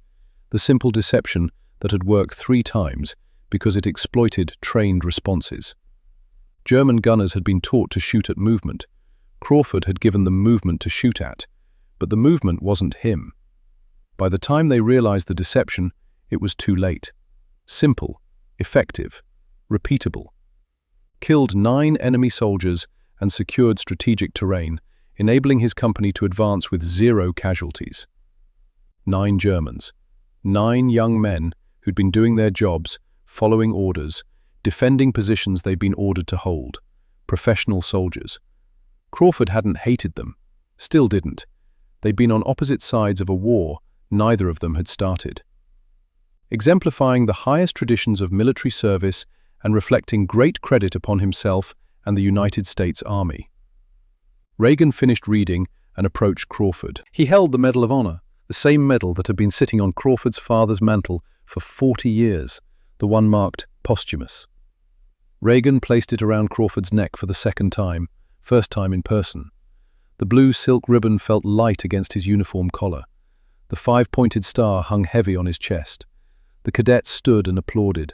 Speaker 1: The simple deception that had worked 3 times because it exploited trained responses. German gunners had been taught to shoot at movement. Crawford had given them movement to shoot at, but the movement wasn't him. By the time they realized the deception, It was too late. Simple, effective, repeatable. Killed 9 enemy soldiers and secured strategic terrain, enabling his company to advance with 0 casualties. 9 Germans. 9 young men who'd been doing their jobs, following orders, defending positions they'd been ordered to hold. Professional soldiers. Crawford hadn't hated them. Still didn't. They'd been on opposite sides of a war neither of them had started. Exemplifying the highest traditions of military service and reflecting great credit upon himself and the United States Army. Reagan finished reading and approached Crawford. He held the Medal of Honor, the same medal that had been sitting on Crawford's father's mantle for 40 years, the one marked posthumous. Reagan placed it around Crawford's neck for the second time, first time in person. The blue silk ribbon felt light against his uniform collar. The 5-pointed star hung heavy on his chest. The cadets stood and applauded.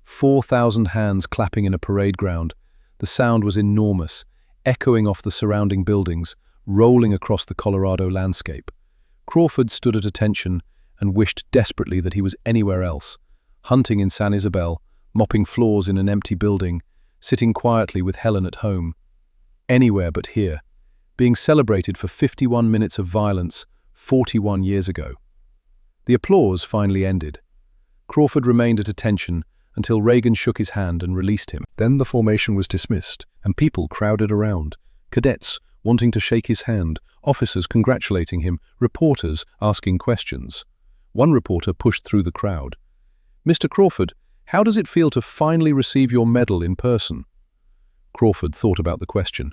Speaker 1: 4,000 hands clapping in a parade ground. The sound was enormous, echoing off the surrounding buildings, rolling across the Colorado landscape. Crawford stood at attention and wished desperately that he was anywhere else, hunting in San Isabel, mopping floors in an empty building, sitting quietly with Helen at home. Anywhere but here, being celebrated for 51 minutes of violence 41 years ago. The applause finally ended. Crawford remained at attention until Reagan shook his hand and released him. Then the formation was dismissed, and people crowded around. Cadets wanting to shake his hand, officers congratulating him, reporters asking questions. One reporter pushed through the crowd. "Mr. Crawford, how does it feel to finally receive your medal in person?" Crawford thought about the question.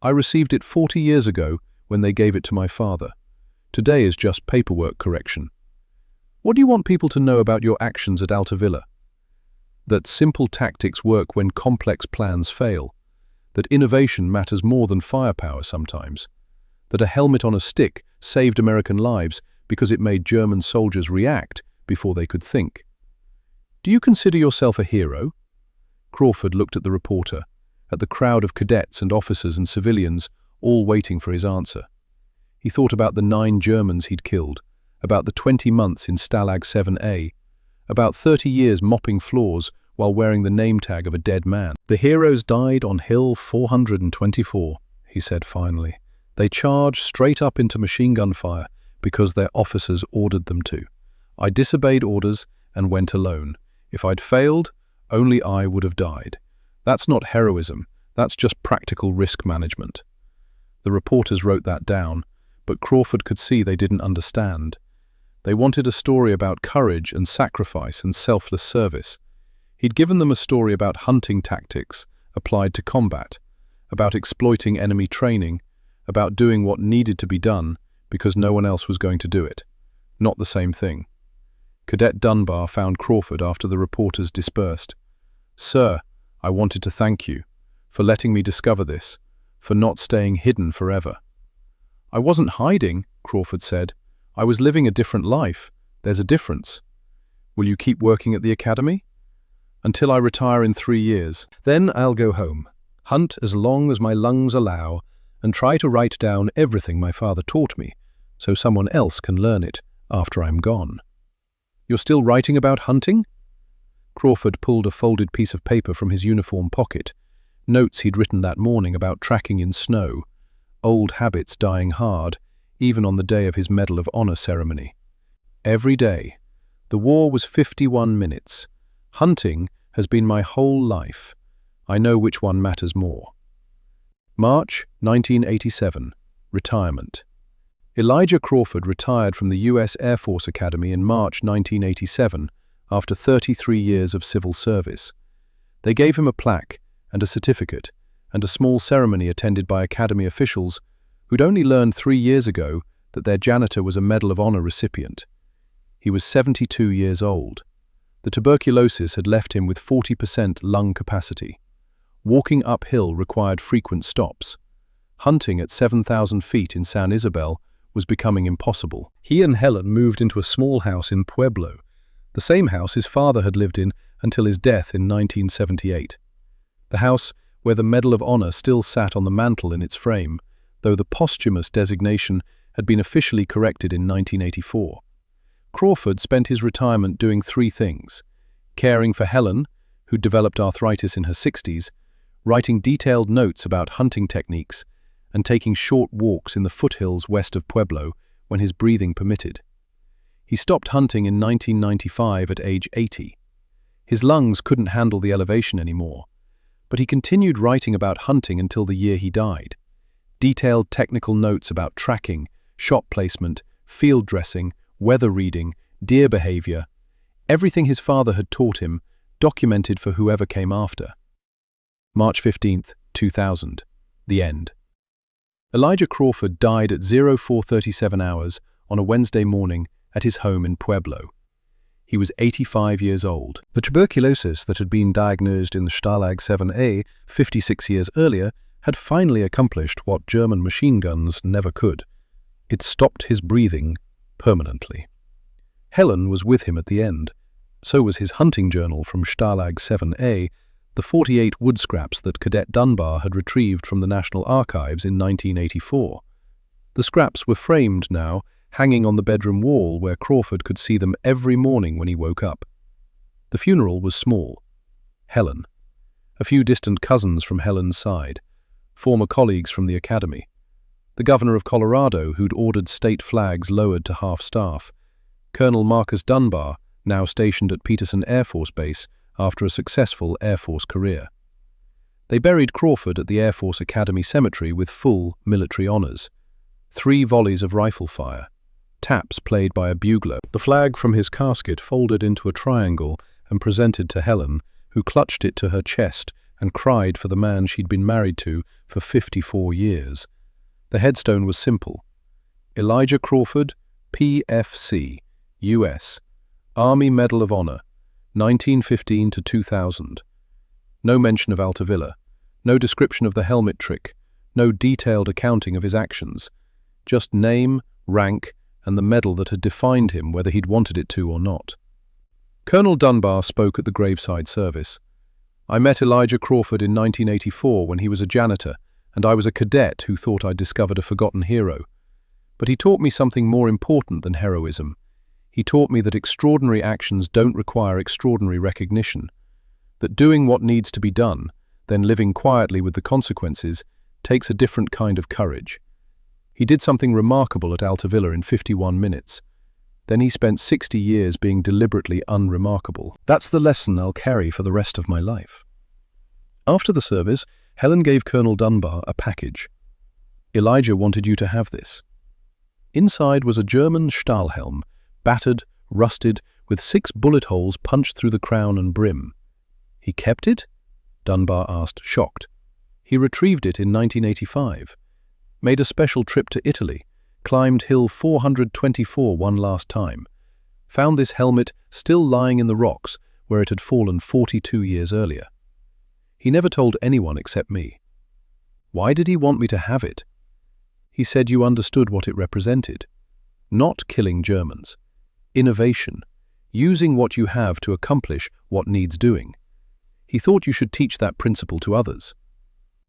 Speaker 1: "I received it 40 years ago when they gave it to my father. Today is just paperwork correction." "What do you want people to know about your actions at Altavilla?" "That simple tactics work when complex plans fail. That innovation matters more than firepower sometimes. That a helmet on a stick saved American lives because it made German soldiers react before they could think." "Do you consider yourself a hero?" Crawford looked at the reporter, at the crowd of cadets and officers and civilians, all waiting for his answer. He thought about the 9 Germans he'd killed, about the 20 months in Stalag 7A, about 30 years mopping floors while wearing the name tag of a dead man. "The heroes died on Hill 424, he said finally. "They charged straight up into machine gun fire because their officers ordered them to. I disobeyed orders and went alone. If I'd failed, only I would have died. That's not heroism, that's just practical risk management." The reporters wrote that down, but Crawford could see they didn't understand. They wanted a story about courage and sacrifice and selfless service. He'd given them a story about hunting tactics applied to combat, about exploiting enemy training, about doing what needed to be done because no one else was going to do it. Not the same thing. Cadet Dunbar found Crawford after the reporters dispersed. "Sir, I wanted to thank you for letting me discover this, for not staying hidden forever." "I wasn't hiding," Crawford said. "I was living a different life. There's a difference." "Will you keep working at the academy?" "Until I retire in 3 years. Then I'll go home, hunt as long as my lungs allow, and try to write down everything my father taught me, so someone else can learn it after I'm gone." "You're still writing about hunting?" Crawford pulled a folded piece of paper from his uniform pocket, notes he'd written that morning about tracking in snow, old habits dying hard, even on the day of his Medal of Honor ceremony. "Every day. The war was 51 minutes. Hunting has been my whole life. I know which one matters more." March 1987. Retirement. Elijah Crawford retired from the U.S. Air Force Academy in March 1987 after 33 years of civil service. They gave him a plaque and a certificate and a small ceremony attended by Academy officials who'd only learned 3 years ago that their janitor was a Medal of Honor recipient. He was 72 years old. The tuberculosis had left him with 40% lung capacity. Walking uphill required frequent stops. Hunting at 7,000 feet in San Isabel was becoming impossible. He and Helen moved into a small house in Pueblo, the same house his father had lived in until his death in 1978. The house where the Medal of Honor still sat on the mantel in its frame, though the posthumous designation had been officially corrected in 1984. Crawford spent his retirement doing three things: caring for Helen, who developed arthritis in her 60s, writing detailed notes about hunting techniques, and taking short walks in the foothills west of Pueblo when his breathing permitted. He stopped hunting in 1995 at age 80. His lungs couldn't handle the elevation anymore, but he continued writing about hunting until the year he died. Detailed technical notes about tracking, shot placement, field dressing, weather reading, deer behavior, everything his father had taught him, documented for whoever came after. March 15, 2000. The end. Elijah Crawford died at 04:37 hours on a Wednesday morning at his home in Pueblo. He was 85 years old. The tuberculosis that had been diagnosed in the Stalag 7A 56 years earlier had finally accomplished what German machine guns never could. It stopped his breathing permanently. Helen was with him at the end. So was his hunting journal from Stalag 7A, the 48 wood scraps that Cadet Dunbar had retrieved from the National Archives in 1984. The scraps were framed now, hanging on the bedroom wall where Crawford could see them every morning when he woke up. The funeral was small. Helen. A few distant cousins from Helen's side. Former colleagues from the academy. The governor of Colorado, who'd ordered state flags lowered to half-staff. Colonel Marcus Dunbar, now stationed at Peterson Air Force Base after a successful Air Force career. They buried Crawford at the Air Force Academy Cemetery with full military honors. 3 volleys of rifle fire. Taps played by a bugler. The flag from his casket folded into a triangle and presented to Helen, who clutched it to her chest and cried for the man she'd been married to for 54 years. The headstone was simple. Elijah Crawford, PFC, U.S., Army Medal of Honor, 1915 to 2000. No mention of Altavilla, no description of the helmet trick, no detailed accounting of his actions. Just name, rank, and the medal that had defined him, whether he'd wanted it to or not. Colonel Dunbar spoke at the graveside service. I met Elijah Crawford in 1984 when he was a janitor, and I was a cadet who thought I'd discovered a forgotten hero. But he taught me something more important than heroism. He taught me that extraordinary actions don't require extraordinary recognition, that doing what needs to be done, then living quietly with the consequences, takes a different kind of courage. He did something remarkable at Altavilla in 51 minutes. Then he spent 60 years being deliberately unremarkable. That's the lesson I'll carry for the rest of my life. After the service, Helen gave Colonel Dunbar a package. Elijah wanted you to have this. Inside was a German Stahlhelm, battered, rusted, with 6 bullet holes punched through the crown and brim. He kept it? Dunbar asked, shocked. He retrieved it in 1985. Made a special trip to Italy, climbed Hill 424 one last time, found this helmet still lying in the rocks where it had fallen 42 years earlier. He never told anyone except me. Why did he want me to have it? He said you understood what it represented. Not killing Germans. Innovation. Using what you have to accomplish what needs doing. He thought you should teach that principle to others.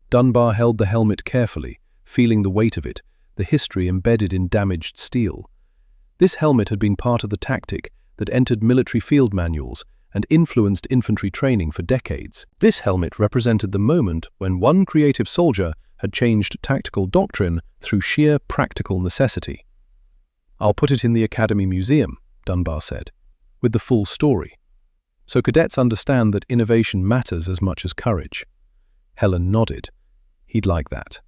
Speaker 1: Dunbar held the helmet carefully, feeling the weight of it, the history embedded in damaged steel. This helmet had been part of the tactic that entered military field manuals and influenced infantry training for decades. This helmet represented the moment when one creative soldier had changed tactical doctrine through sheer practical necessity. I'll put it in the Academy Museum, Dunbar said, with the full story, so cadets understand that innovation matters as much as courage. Helen nodded. He'd like that.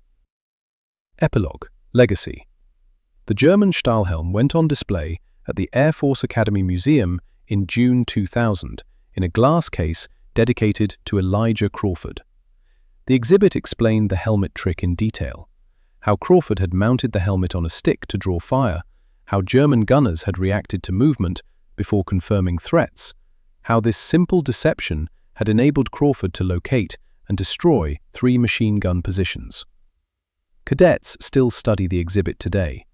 Speaker 1: Epilogue. Legacy. The German Stahlhelm went on display at the Air Force Academy Museum in June 2000 in a glass case dedicated to Elijah Crawford. The exhibit explained the helmet trick in detail, how Crawford had mounted the helmet on a stick to draw fire, how German gunners had reacted to movement before confirming threats, how this simple deception had enabled Crawford to locate and destroy 3 machine gun positions. Cadets still study the exhibit today,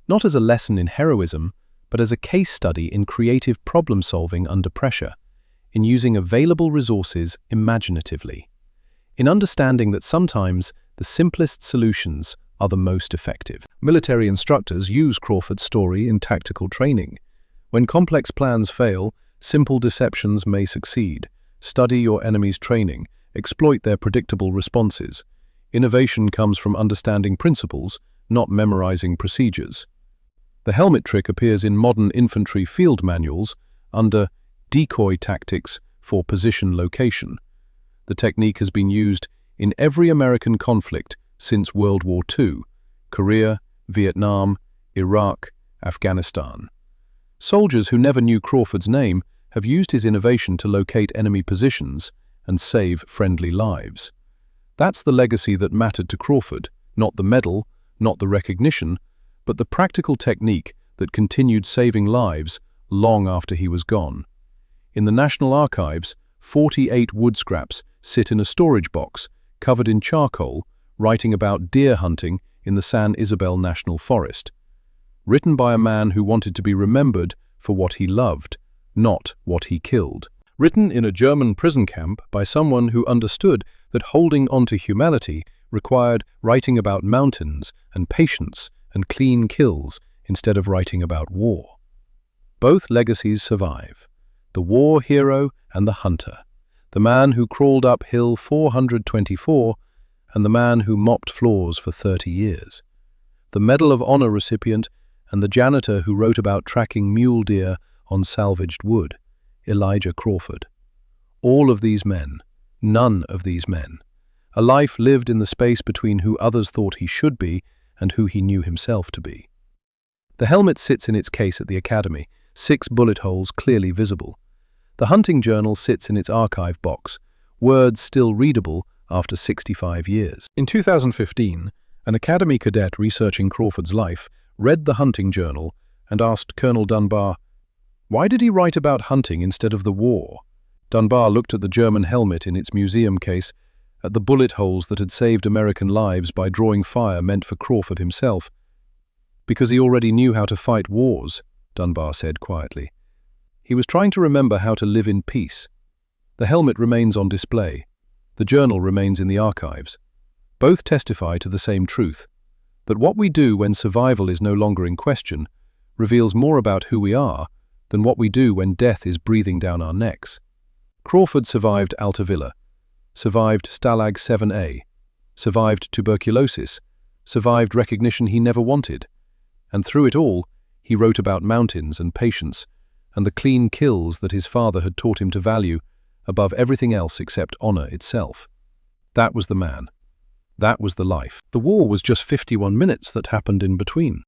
Speaker 1: not as a lesson in heroism, but as a case study in creative problem-solving under pressure, in using available resources imaginatively, in understanding that sometimes the simplest solutions are the most effective. Military instructors use Crawford's story in tactical training. When complex plans fail, simple deceptions may succeed. Study your enemy's training, exploit their predictable responses. Innovation comes from understanding principles, not memorizing procedures. The helmet trick appears in modern infantry field manuals under decoy tactics for position location. The technique has been used in every American conflict since World War II, Korea, Vietnam, Iraq, Afghanistan. Soldiers who never knew Crawford's name have used his innovation to locate enemy positions and save friendly lives. That's the legacy that mattered to Crawford, not the medal, not the recognition, but the practical technique that continued saving lives long after he was gone. In the National Archives, 48 wood scraps sit in a storage box covered in charcoal, writing about deer hunting in the San Isabel National Forest. Written by a man who wanted to be remembered for what he loved, not what he killed. Written in a German prison camp by someone who understood that holding on to humanity required writing about mountains and patience and clean kills instead of writing about war. Both legacies survive: the war hero and the hunter, the man who crawled up hill 424 and the man who mopped floors for 30 years, the Medal of Honor recipient and the janitor who wrote about tracking mule deer on salvaged wood, Elijah Crawford. All of these men, none of these men. A life lived in the space between who others thought he should be and who he knew himself to be. The helmet sits in its case at the Academy, 6 bullet holes clearly visible. The hunting journal sits in its archive box, words still readable after 65 years. In 2015, an Academy cadet researching Crawford's life read the hunting journal and asked Colonel Dunbar, "Why did he write about hunting instead of the war?" Dunbar looked at the German helmet in its museum case, at the bullet holes that had saved American lives by drawing fire meant for Crawford himself. "Because he already knew how to fight wars," Dunbar said quietly. "He was trying to remember how to live in peace." The helmet remains on display. The journal remains in the archives. Both testify to the same truth, that what we do when survival is no longer in question reveals more about who we are than what we do when death is breathing down our necks. Crawford survived Altavilla, survived Stalag 7A, survived tuberculosis, survived recognition he never wanted, and through it all, he wrote about mountains and patience and the clean kills that his father had taught him to value above everything else except honor itself. That was the man. That was the life. The war was just 51 minutes that happened in between.